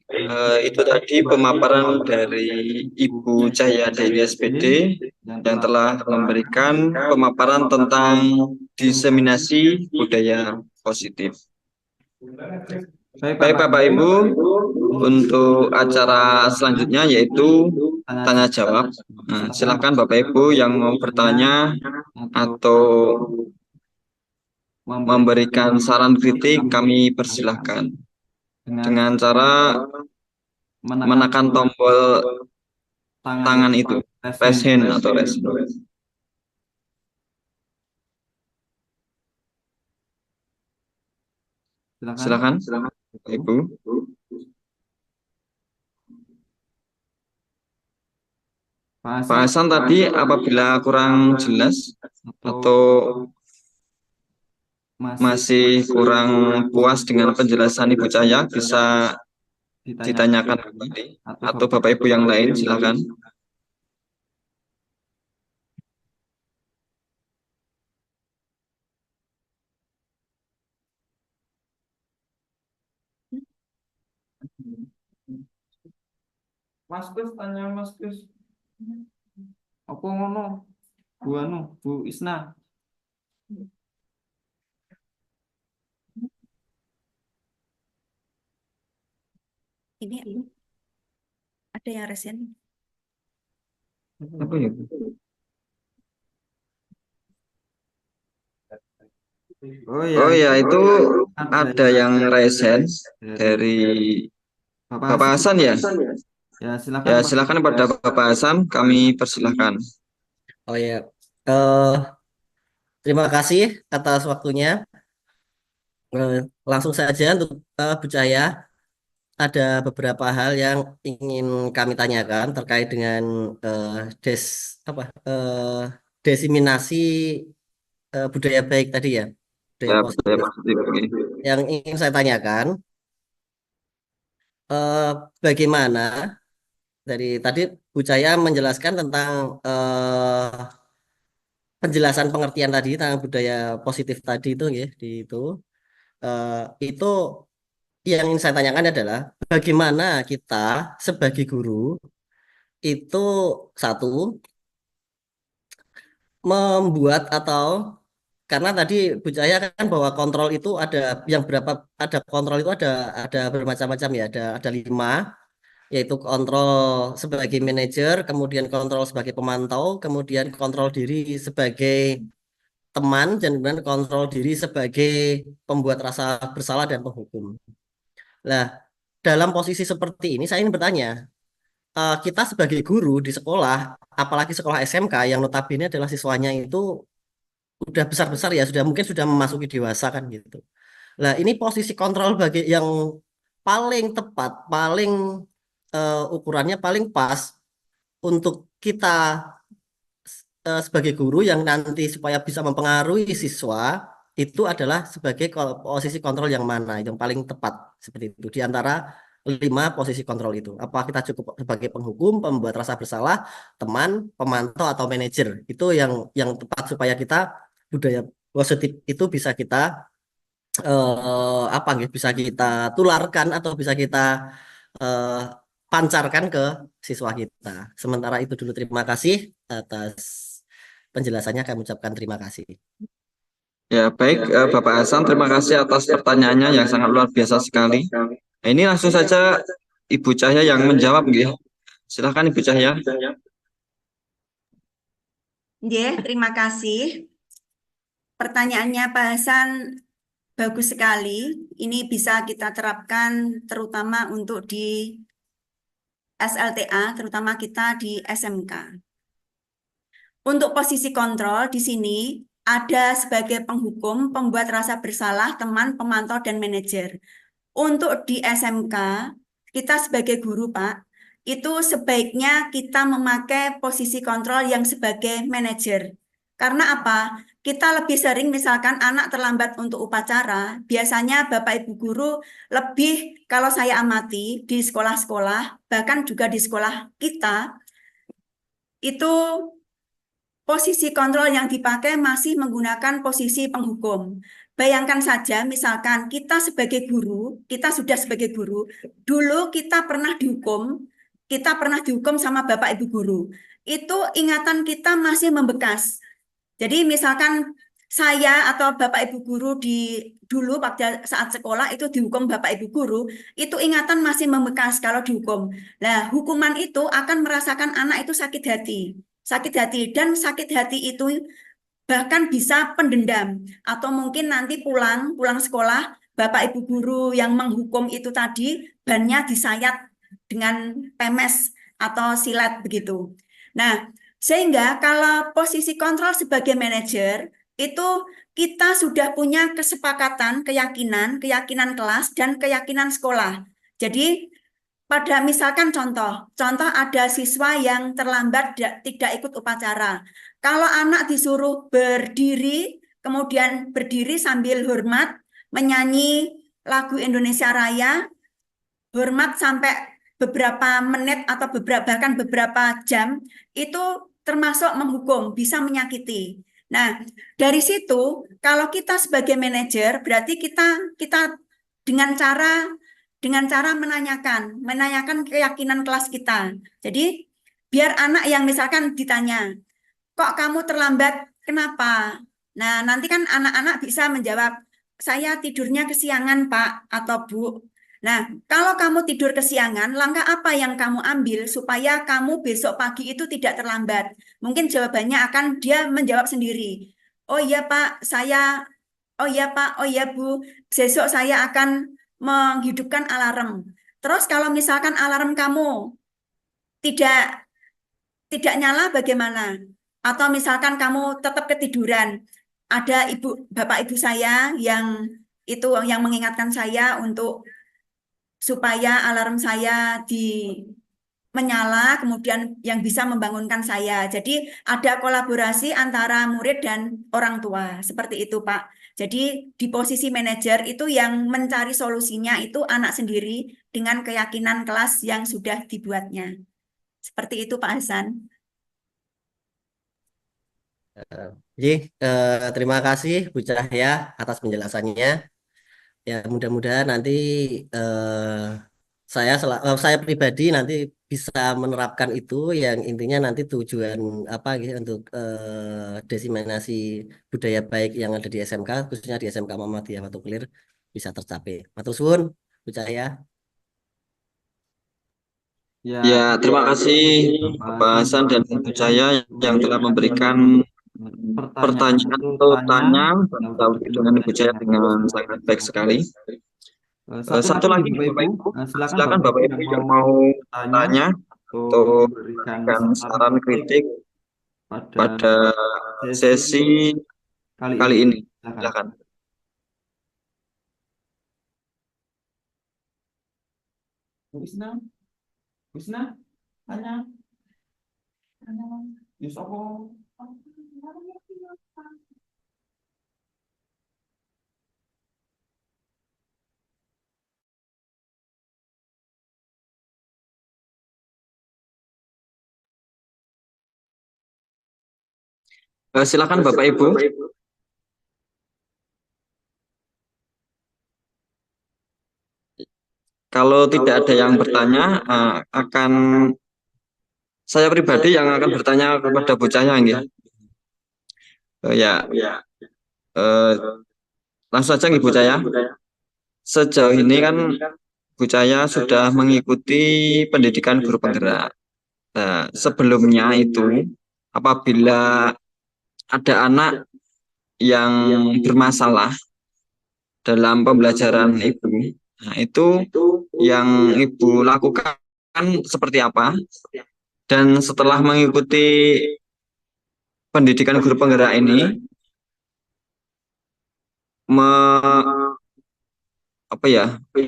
itu tadi pemaparan dari Ibu Cahya Dewi SPD yang telah memberikan pemaparan tentang diseminasi budaya positif. Baik Bapak Ibu, untuk acara selanjutnya yaitu tanya jawab. Nah, silakan Bapak Ibu yang mau bertanya atau memberikan saran kritik, kami persilahkan dengan cara menekan tombol tangan itu, raise hand atau raise hand. Silakan, Bapak Ibu. Pak Hasan tadi apabila kurang jelas atau masih kurang puas dengan penjelasan Ibu Cahya, bisa ditanyakan kembali atau Bapak Ibu yang lain silakan. Mas Kus, tanya Mas Kus. Apa ngono? Bu Isna. Ini ada yang resen. Apa ya? Oh Oh ya, ya, itu ada ada yang raise hand dari dari Bapak Bapak Hasan. Hasan ya. Ya, silakan Ya, Pak. silakan pada Bapak Hasan, kami persilahkan. Oh ya, eh, terima kasih atas waktunya. Eh, Langsung saja untuk Bu Cahaya, ada beberapa hal yang ingin kami tanyakan terkait dengan eh, des apa desiminasi budaya baik tadi ya, budaya Ya, budaya positif. positif ini. Yang ingin saya tanyakan, bagaimana dari tadi Bu Cahaya menjelaskan tentang penjelasan pengertian tadi tentang budaya positif tadi itu ya, di itu. Itu yang ingin saya tanyakan adalah bagaimana kita sebagai guru itu satu membuat atau karena tadi Bu Cahaya kan bahwa kontrol itu ada yang berapa, ada kontrol itu ada bermacam-macam ya, ada 5, yaitu kontrol sebagai manajer, kemudian kontrol sebagai pemantau, kemudian kontrol diri sebagai teman, dan kemudian kontrol diri sebagai pembuat rasa bersalah dan penghukum. Nah, dalam posisi seperti ini saya ingin bertanya, kita sebagai guru di sekolah, apalagi sekolah SMK yang notabene adalah siswanya itu udah besar-besar ya, sudah mungkin sudah memasuki dewasa kan gitu. Nah, ini posisi kontrol bagi yang paling tepat, paling ukurannya paling pas untuk kita sebagai guru yang nanti supaya bisa mempengaruhi siswa itu adalah sebagai posisi kontrol yang mana yang paling tepat seperti itu di antara 5 posisi kontrol itu. Apa kita cukup sebagai penghukum, pembuat rasa bersalah, teman, pemantau atau manajer? Itu yang tepat supaya kita budaya positif itu bisa kita apa gitu bisa kita tularkan atau bisa kita eh, pancarkan ke siswa kita. Sementara itu dulu, terima kasih atas penjelasannya, kami ucapkan terima kasih. Ya, baik Bapak Hasan, terima kasih atas pertanyaannya yang sangat luar biasa sekali. Nah, ini langsung saja Ibu Cahya yang menjawab, nggih. Silakan Ibu Cahya. Nggih, terima kasih. Pertanyaannya Pak Hasan bagus sekali. Ini bisa kita terapkan terutama untuk di SLTA, terutama kita di SMK. Untuk posisi kontrol di sini ada sebagai penghukum, pembuat rasa bersalah, teman, pemantau, dan manajer. Untuk di SMK, kita sebagai guru, Pak, itu sebaiknya kita memakai posisi kontrol yang sebagai manajer. Karena apa? Kita lebih sering misalkan anak terlambat untuk upacara, biasanya Bapak Ibu guru lebih, kalau saya amati di sekolah-sekolah, bahkan juga di sekolah kita, itu posisi kontrol yang dipakai masih menggunakan posisi penghukum. Bayangkan saja, misalkan kita sebagai guru, kita sudah sebagai guru, dulu kita pernah dihukum sama Bapak Ibu guru. Itu ingatan kita masih membekas. Jadi misalkan saya atau Bapak Ibu guru dulu pada saat sekolah itu dihukum Bapak Ibu guru, itu ingatan masih membekas kalau dihukum. Nah, hukuman itu akan merasakan anak itu sakit hati. Sakit hati, dan sakit hati itu bahkan bisa pendendam, atau mungkin nanti pulang sekolah, Bapak Ibu guru yang menghukum itu tadi bannya disayat dengan pemes atau silet begitu. Nah, sehingga kalau posisi kontrol sebagai manajer itu kita sudah punya kesepakatan, keyakinan kelas dan keyakinan sekolah. Jadi pada misalkan contoh ada siswa yang terlambat tidak ikut upacara. Kalau anak disuruh berdiri, kemudian berdiri sambil hormat, menyanyi lagu Indonesia Raya, hormat sampai beberapa menit atau bahkan beberapa jam, itu termasuk menghukum, bisa menyakiti. Nah, dari situ kalau kita sebagai manajer berarti kita dengan cara menanyakan keyakinan kelas kita. Jadi biar anak yang misalkan ditanya, kok kamu terlambat, kenapa? Nah, nanti kan anak-anak bisa menjawab, saya tidurnya kesiangan, Pak atau Bu. Nah, kalau kamu tidur kesiangan, langkah apa yang kamu ambil supaya kamu besok pagi itu tidak terlambat? Mungkin jawabannya akan dia menjawab sendiri. Oh iya, Pak, saya Oh iya Pak, oh iya Bu, besok saya akan menghidupkan alarm. Terus kalau misalkan alarm kamu tidak tidak nyala bagaimana? Atau misalkan kamu tetap ketiduran, ada bapak ibu saya yang yang mengingatkan saya untuk supaya alarm saya menyala, kemudian yang bisa membangunkan saya. Jadi ada kolaborasi antara murid dan orang tua, seperti itu Pak. Jadi di posisi manajer itu yang mencari solusinya itu anak sendiri dengan keyakinan kelas yang sudah dibuatnya. Seperti itu Pak Hasan. Jadi, terima kasih Bu Cahya atas penjelasannya. Ya, mudah-mudahan nanti eh, saya pribadi nanti bisa menerapkan itu yang intinya nanti tujuan apa gitu untuk diseminasi budaya baik yang ada di SMK khususnya di SMK Muhammadiyah Watu Kelir bisa tercapai. Matur suwun, Bu Cahya. Ya, Ya, terima kasih Bapak Bapak Hasan dan Ibu Cahya yang telah memberikan pertanyaan atau tanya dan jawab dengan Ibu Cahya dengan sangat baik sekali. Satu lagi nih, Bapak Ibu, silakan Bapak Ibu yang mau tanya atau memberikan saran kritik pada sesi kali ini. Silakan. Wisna, tanya. Yus apa? Silakan Bapak Ibu. Kalau tidak ada yang bertanya, akan saya pribadi yang akan bertanya kepada Bu Cahya ini. Ya, langsung saja Ibu Cahya. Sejauh ini kan Bu Cahya sudah mengikuti pendidikan guru penggerak. Nah, sebelumnya itu apabila ada anak yang bermasalah dalam pembelajaran Ibu, nah itu yang Ibu lakukan seperti apa? Dan setelah mengikuti pendidikan guru penggerak ini,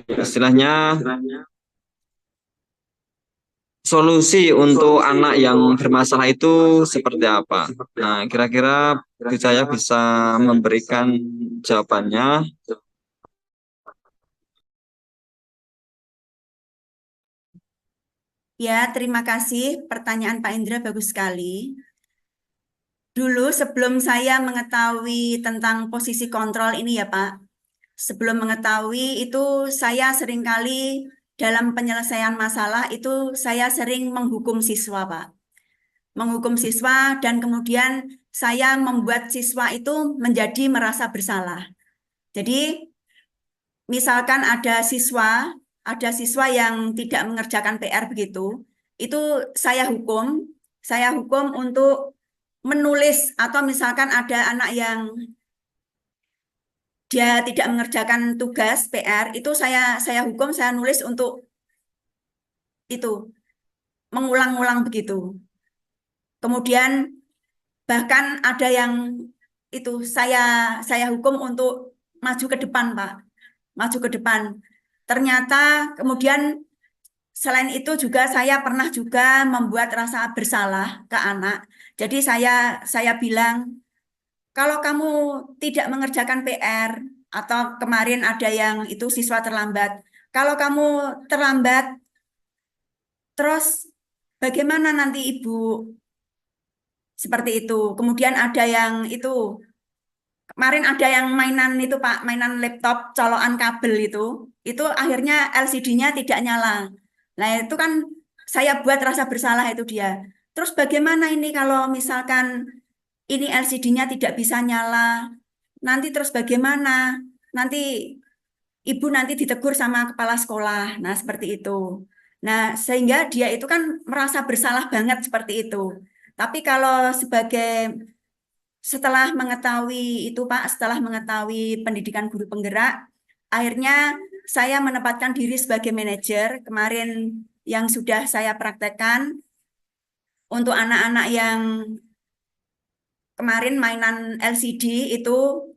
istilahnya solusi untuk anak yang bermasalah itu seperti apa? Nah, kira-kira saya bisa memberikan jawabannya. Ya, terima kasih. Pertanyaan Pak Indra bagus sekali. Dulu sebelum saya mengetahui tentang posisi kontrol ini ya Pak, sebelum mengetahui itu saya seringkali dalam penyelesaian masalah itu saya sering menghukum siswa Pak. Menghukum siswa dan kemudian saya membuat siswa itu menjadi merasa bersalah. Jadi misalkan ada siswa yang tidak mengerjakan PR begitu, itu saya hukum untuk menulis atau misalkan ada anak yang dia tidak mengerjakan tugas PR, itu saya hukum saya nulis untuk itu mengulang-ulang begitu. Kemudian bahkan ada yang itu saya hukum untuk maju ke depan, Pak. Maju ke depan. Ternyata kemudian selain itu juga saya pernah juga membuat rasa bersalah ke anak. Jadi saya bilang, kalau kamu tidak mengerjakan PR atau kemarin ada yang itu siswa terlambat, kalau kamu terlambat, terus bagaimana nanti Ibu? Seperti itu. Kemudian ada yang itu, kemarin ada yang mainan itu Pak, mainan laptop colokan kabel itu akhirnya LCD-nya tidak nyala. Nah itu kan saya buat rasa bersalah itu dia. Terus bagaimana ini kalau misalkan ini LCD-nya tidak bisa nyala, nanti terus bagaimana? Nanti Ibu nanti ditegur sama kepala sekolah. Nah seperti itu. Nah sehingga dia itu kan merasa bersalah banget seperti itu. Tapi kalau sebagai setelah mengetahui itu Pak, setelah mengetahui pendidikan guru penggerak, akhirnya saya menempatkan diri sebagai manajer. Kemarin yang sudah saya praktekkan untuk anak-anak yang kemarin mainan LCD itu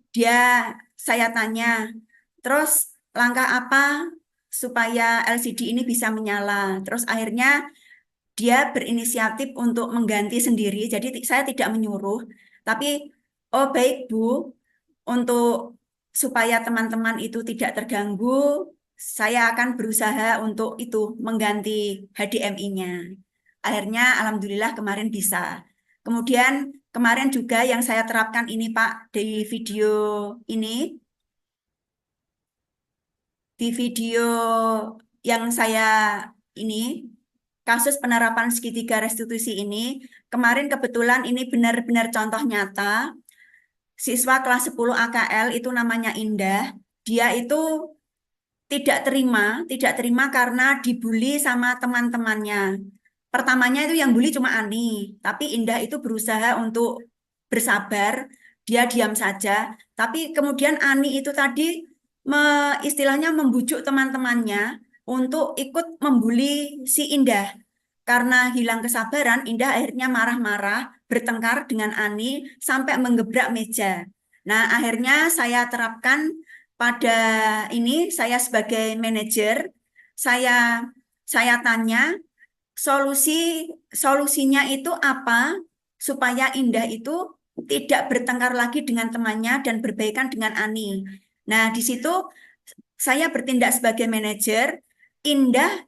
saya tanya, terus langkah apa supaya LCD ini bisa menyala? Terus akhirnya dia berinisiatif untuk mengganti sendiri. Jadi saya tidak menyuruh, tapi oh baik Bu, untuk supaya teman-teman itu tidak terganggu, saya akan berusaha untuk itu mengganti HDMI-nya. Akhirnya alhamdulillah kemarin bisa. Kemudian kemarin juga yang saya terapkan ini Pak di video ini, di video yang saya ini kasus penerapan segitiga restitusi ini, kemarin kebetulan ini benar-benar contoh nyata. Siswa kelas 10 AKL itu namanya Indah. Dia itu tidak terima karena dibully sama teman-temannya. Pertamanya itu yang bully cuma Ani, tapi Indah itu berusaha untuk bersabar, dia diam saja. Tapi kemudian Ani itu tadi istilahnya membujuk teman-temannya untuk ikut membuli si Indah. Karena hilang kesabaran, Indah akhirnya marah-marah, bertengkar dengan Ani sampai menggebrak meja. Nah, akhirnya saya terapkan pada ini, saya sebagai manajer, saya tanya solusinya itu apa supaya Indah itu tidak bertengkar lagi dengan temannya dan berbaikan dengan Ani. Nah, di situ saya bertindak sebagai manajer. Indah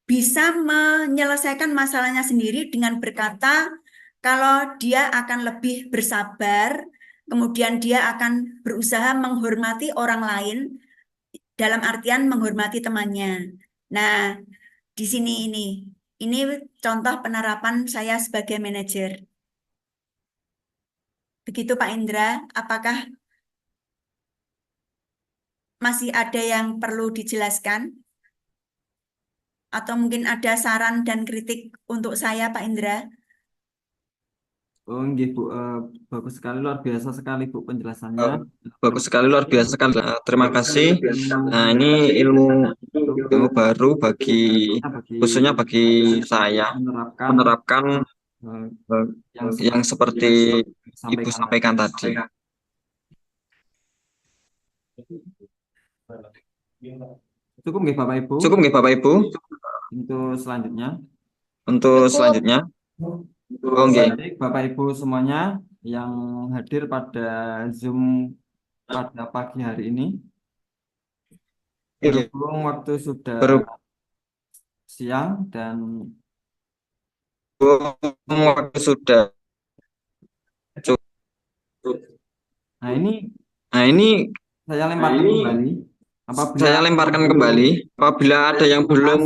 bisa menyelesaikan masalahnya sendiri dengan berkata kalau dia akan lebih bersabar, kemudian dia akan berusaha menghormati orang lain dalam artian menghormati temannya. Nah, di sini ini contoh penerapan saya sebagai manajer. Begitu Pak Indra, apakah masih ada yang perlu dijelaskan? Atau mungkin ada saran dan kritik untuk saya, Pak Indra? Oh, nggih, Bu. Bagus sekali, luar biasa sekali Bu penjelasannya. Bagus sekali, luar biasa sekali. Terima kasih. Nah, ini ilmu baru khususnya bagi saya menerapkan yang seperti Ibu sampaikan tadi. Cukup nggih Bapak Ibu? Cukup nggih Bapak Ibu? Untuk selanjutnya. Oh, nggih. Baik, Bapak Ibu semuanya yang hadir pada Zoom pada pagi hari ini. Berhubung waktu sudah siang dan waktu sudah nah ini saya lemparkan kembali kembali apabila ada yang belum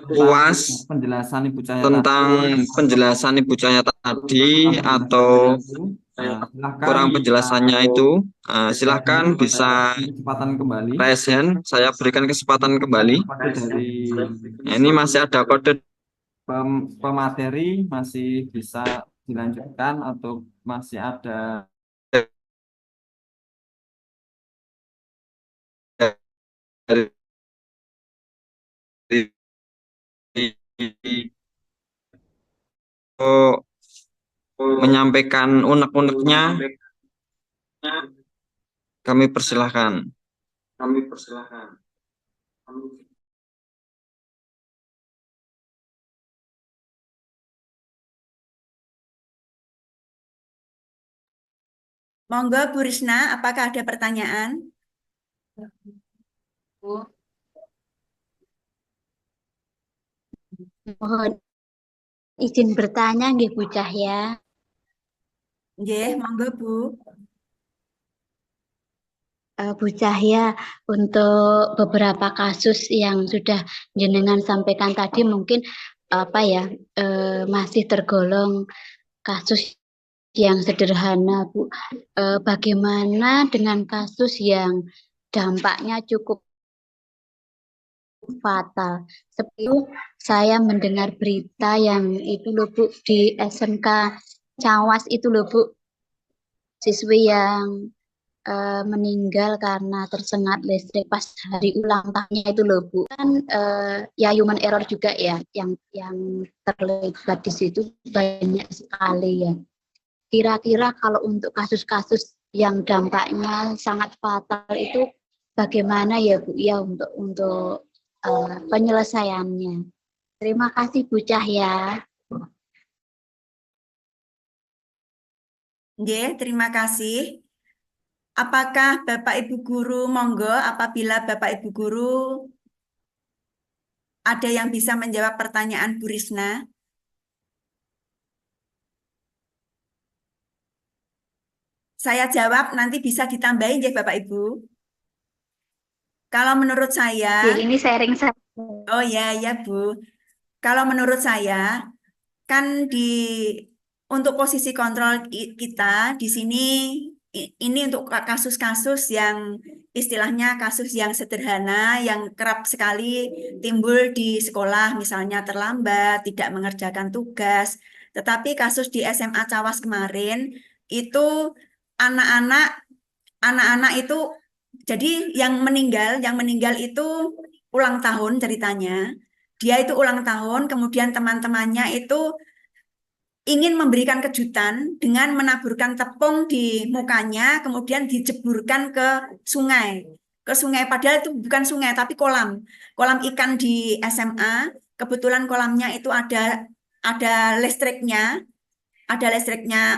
puas penjelasan Ibu Cahaya tentang penjelasan Ibu Cahaya tadi atau kurang penjelasannya itu, silahkan bisa kesempatan kembali. raise hand, saya berikan kesempatan kembali. Ini masih ada kode Pemateri masih bisa dilanjutkan atau masih ada menyampaikan unek-uneknya, kami persilahkan. Monggo Bu Risna, apakah ada pertanyaan? Mohon izin bertanya nggih Bu Cahya. Nggih, monggo Bu. Bu Cahya, untuk beberapa kasus yang sudah jenengan sampaikan tadi mungkin masih tergolong kasus yang sederhana, Bu. Bagaimana dengan kasus yang dampaknya cukup fatal? Seperti saya mendengar berita yang itu loh Bu, di SMK Cawas itu loh Bu, siswi yang meninggal karena tersengat listrik pas hari ulang tahunnya itu loh Bu. Kan ya human error juga ya yang terlibat di situ banyak sekali ya. Kira-kira kalau untuk kasus-kasus yang dampaknya sangat fatal itu bagaimana ya Bu ya untuk penyelesaiannya. Terima kasih Bu Cahya. Nggih, terima kasih. Apakah Bapak Ibu Guru, monggo apabila Bapak Ibu Guru ada yang bisa menjawab pertanyaan Bu Risna? Saya jawab, nanti bisa ditambahin ya Bapak Ibu. Kalau menurut saya, Ya, ini sharing saya. oh ya Bu. Kalau menurut saya, kan untuk posisi kontrol kita di sini ini untuk kasus-kasus yang istilahnya kasus yang sederhana yang kerap sekali timbul di sekolah, misalnya terlambat, tidak mengerjakan tugas. Tetapi kasus di SMA Cawas kemarin itu anak-anak itu jadi yang meninggal itu ulang tahun ceritanya. Dia itu ulang tahun, kemudian teman-temannya itu ingin memberikan kejutan dengan menaburkan tepung di mukanya, kemudian dijeburkan ke sungai. Ke sungai, padahal itu bukan sungai, tapi kolam. Kolam ikan di SMA, kebetulan kolamnya itu ada listriknya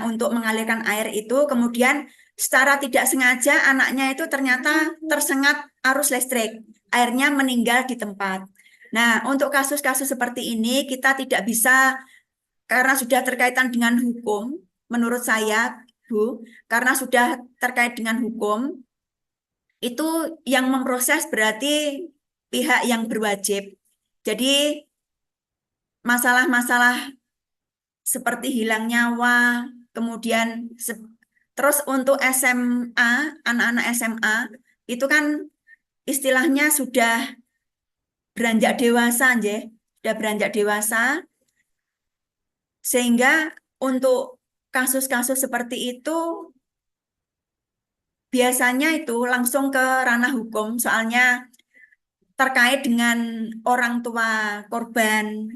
untuk mengalirkan air itu, kemudian secara tidak sengaja anaknya itu ternyata tersengat arus listrik, airnya meninggal di tempat. Nah, untuk kasus-kasus seperti ini kita tidak bisa, karena sudah terkaitan dengan hukum, menurut saya, Bu, karena sudah terkait dengan hukum, itu yang memproses berarti pihak yang berwajib. Jadi, masalah-masalah seperti hilang nyawa, kemudian terus untuk SMA, anak-anak SMA, itu kan istilahnya sudah beranjak dewasa, sudah beranjak dewasa, sehingga untuk kasus-kasus seperti itu biasanya itu langsung ke ranah hukum, soalnya terkait dengan orang tua korban,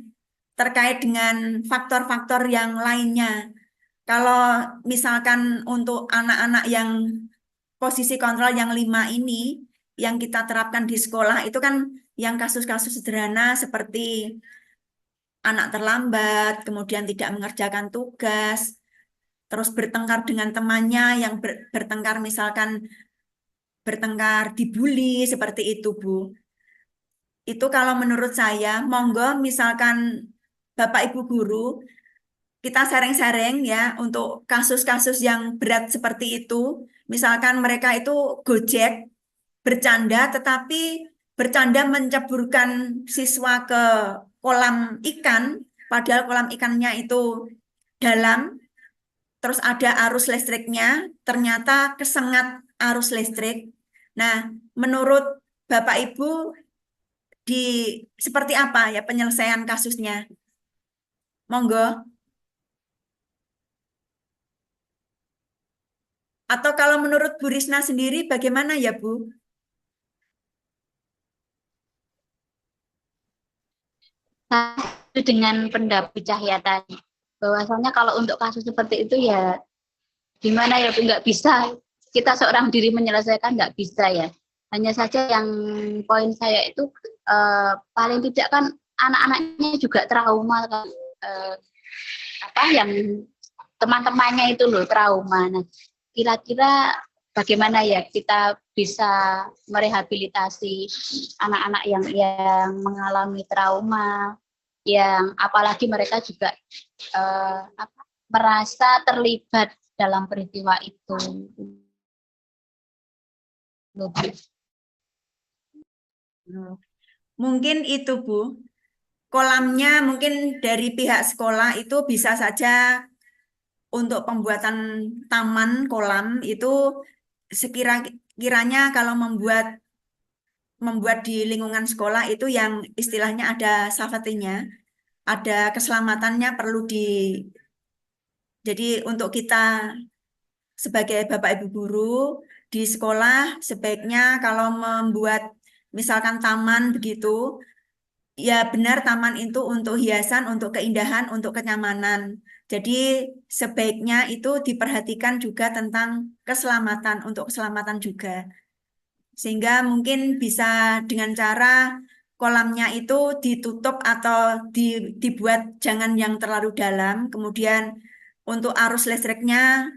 terkait dengan faktor-faktor yang lainnya. Kalau misalkan untuk anak-anak yang posisi kontrol yang 5 ini, yang kita terapkan di sekolah, itu kan yang kasus-kasus sederhana seperti anak terlambat, kemudian tidak mengerjakan tugas, terus bertengkar dengan temannya yang bertengkar misalkan bertengkar dibully seperti itu Bu. Itu kalau menurut saya, monggo misalkan Bapak Ibu Guru, kita sharing-sharing ya untuk kasus-kasus yang berat seperti itu. Misalkan mereka itu gojek, bercanda, tetapi bercanda menceburkan siswa ke kolam ikan, padahal kolam ikannya itu dalam, terus ada arus listriknya, ternyata kesengat arus listrik. Nah, menurut Bapak Ibu, seperti apa ya penyelesaian kasusnya? Monggo. Atau kalau menurut Bu Risna sendiri bagaimana ya Bu? Saya setuju dengan pendapat Cahya tadi. Bahwasanya kalau untuk kasus seperti itu ya gimana ya Bu, nggak bisa kita seorang diri menyelesaikan, nggak bisa ya. Hanya saja yang poin saya itu paling tidak kan anak-anaknya juga trauma kan, yang teman-temannya itu loh trauma. Nah, kira-kira bagaimana ya kita bisa merehabilitasi anak-anak yang mengalami trauma, yang apalagi mereka juga merasa terlibat dalam peristiwa itu. Mungkin itu Bu, kolamnya mungkin dari pihak sekolah itu bisa saja untuk pembuatan taman kolam itu sekiranya kalau membuat di lingkungan sekolah itu yang istilahnya ada safety-nya, ada keselamatannya perlu jadi untuk kita sebagai Bapak Ibu guru di sekolah sebaiknya kalau membuat misalkan taman begitu, ya benar taman itu untuk hiasan, untuk keindahan, untuk kenyamanan. Jadi sebaiknya itu diperhatikan juga tentang keselamatan, untuk keselamatan juga. Sehingga mungkin bisa dengan cara kolamnya itu ditutup atau dibuat jangan yang terlalu dalam. Kemudian untuk arus listriknya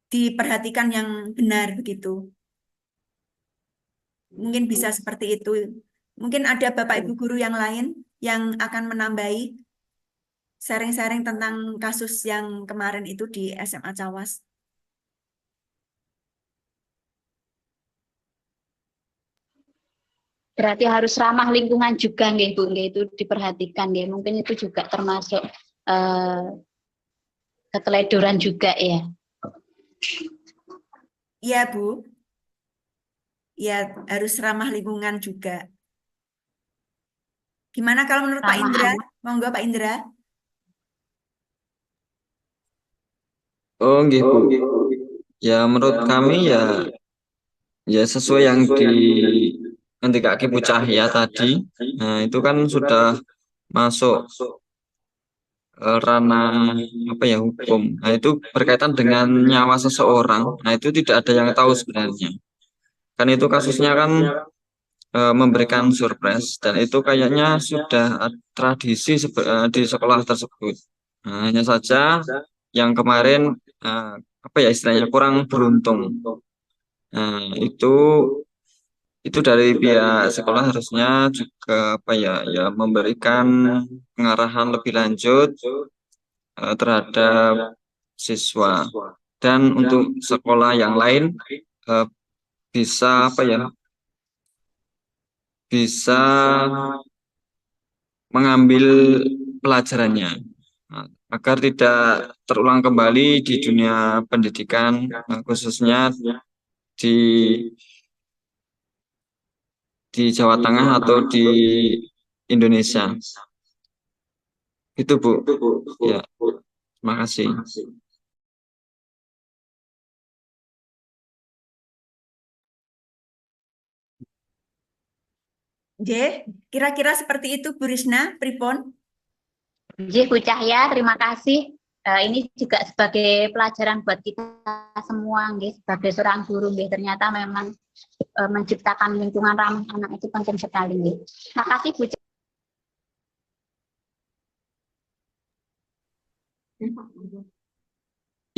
diperhatikan yang benar begitu. Mungkin bisa seperti itu. Mungkin ada Bapak Ibu guru yang lain yang akan menambahi sharing-sharing tentang kasus yang kemarin itu di SMA Cawas. Berarti harus ramah lingkungan juga nggih Bu, nggih, itu diperhatikan nggih. Mungkin itu juga termasuk keteledoran juga ya. Iya Bu, ya harus ramah lingkungan juga. Gimana kalau menurut Pak Ramah Indra? anak. Monggo Pak Indra. Oh, nggih, Bu. Ya, menurut kami ya sesuai yang nanti Kak Bu Cahya tadi. Nah, itu kan sudah masuk ranah apa ya hukum. Nah, itu berkaitan dengan nyawa seseorang. Nah, itu tidak ada yang tahu sebenarnya. Kan itu kasusnya kan memberikan surprise dan itu kayaknya sudah tradisi di sekolah tersebut. Nah, hanya saja yang kemarin apa ya istilahnya kurang beruntung. Nah, itu dari pihak sekolah harusnya juga apa ya memberikan pengarahan lebih lanjut terhadap siswa dan untuk sekolah yang lain bisa apa ya bisa mengambil pelajarannya agar tidak terulang kembali di dunia pendidikan khususnya di Jawa Tengah atau di Indonesia. Itu Bu. Ya, terima kasih. Kira-kira seperti itu Bu Risna, pripun? Nggih Bu Cahya, terima kasih. Ini juga sebagai pelajaran buat kita semua, nggih, sebagai seorang guru, nggih, ternyata memang menciptakan lingkungan ramah anak itu penting sekali, nggih. Terima kasih Bu Cahya.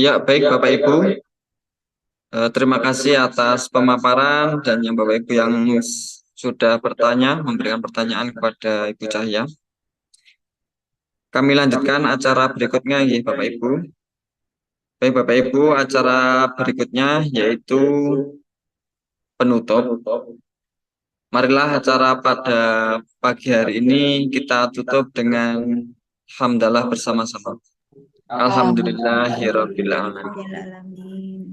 Ya, baik Bapak Ibu. Terima kasih atas pemaparan dan yang Bapak Ibu yang sudah bertanya, memberikan pertanyaan kepada Ibu Cahya. Kami lanjutkan acara berikutnya ya Bapak Ibu. Baik Bapak Ibu, acara berikutnya yaitu penutup. Marilah acara pada pagi hari ini kita tutup dengan hamdalah bersama-sama. Alhamdulillahirabbil alamin.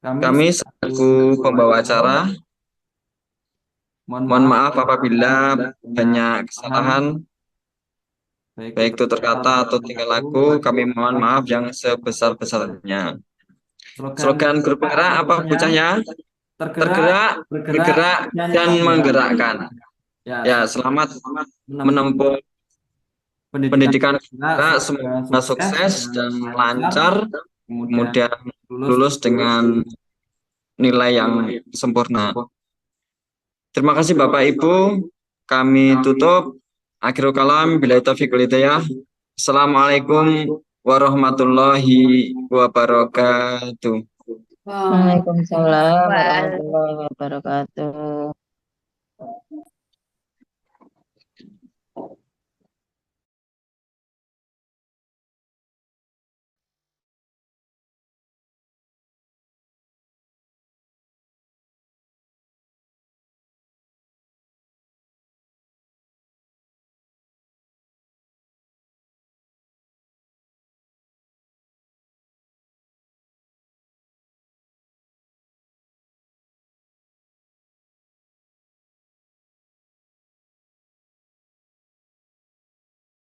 Kami selaku pembawa acara mohon maaf apabila banyak kesalahan baik tutur kata atau tingkah laku, kami mohon maaf yang sebesar-besarnya. Slogan grup penggerak apa Bu Cahya? Tergerak, bergerak, dan menggerakkan. Ya, selamat menempuh pendidikan kita, semoga sukses dan lancar, kemudian lulus dengan nilai yang sempurna. Terima kasih Bapak Ibu, kami tutup. Akhirul kalam, billahi taufiq wal hidayah. Assalamualaikum warahmatullahi wabarakatuh. Waalaikumsalam warahmatullahi wabarakatuh.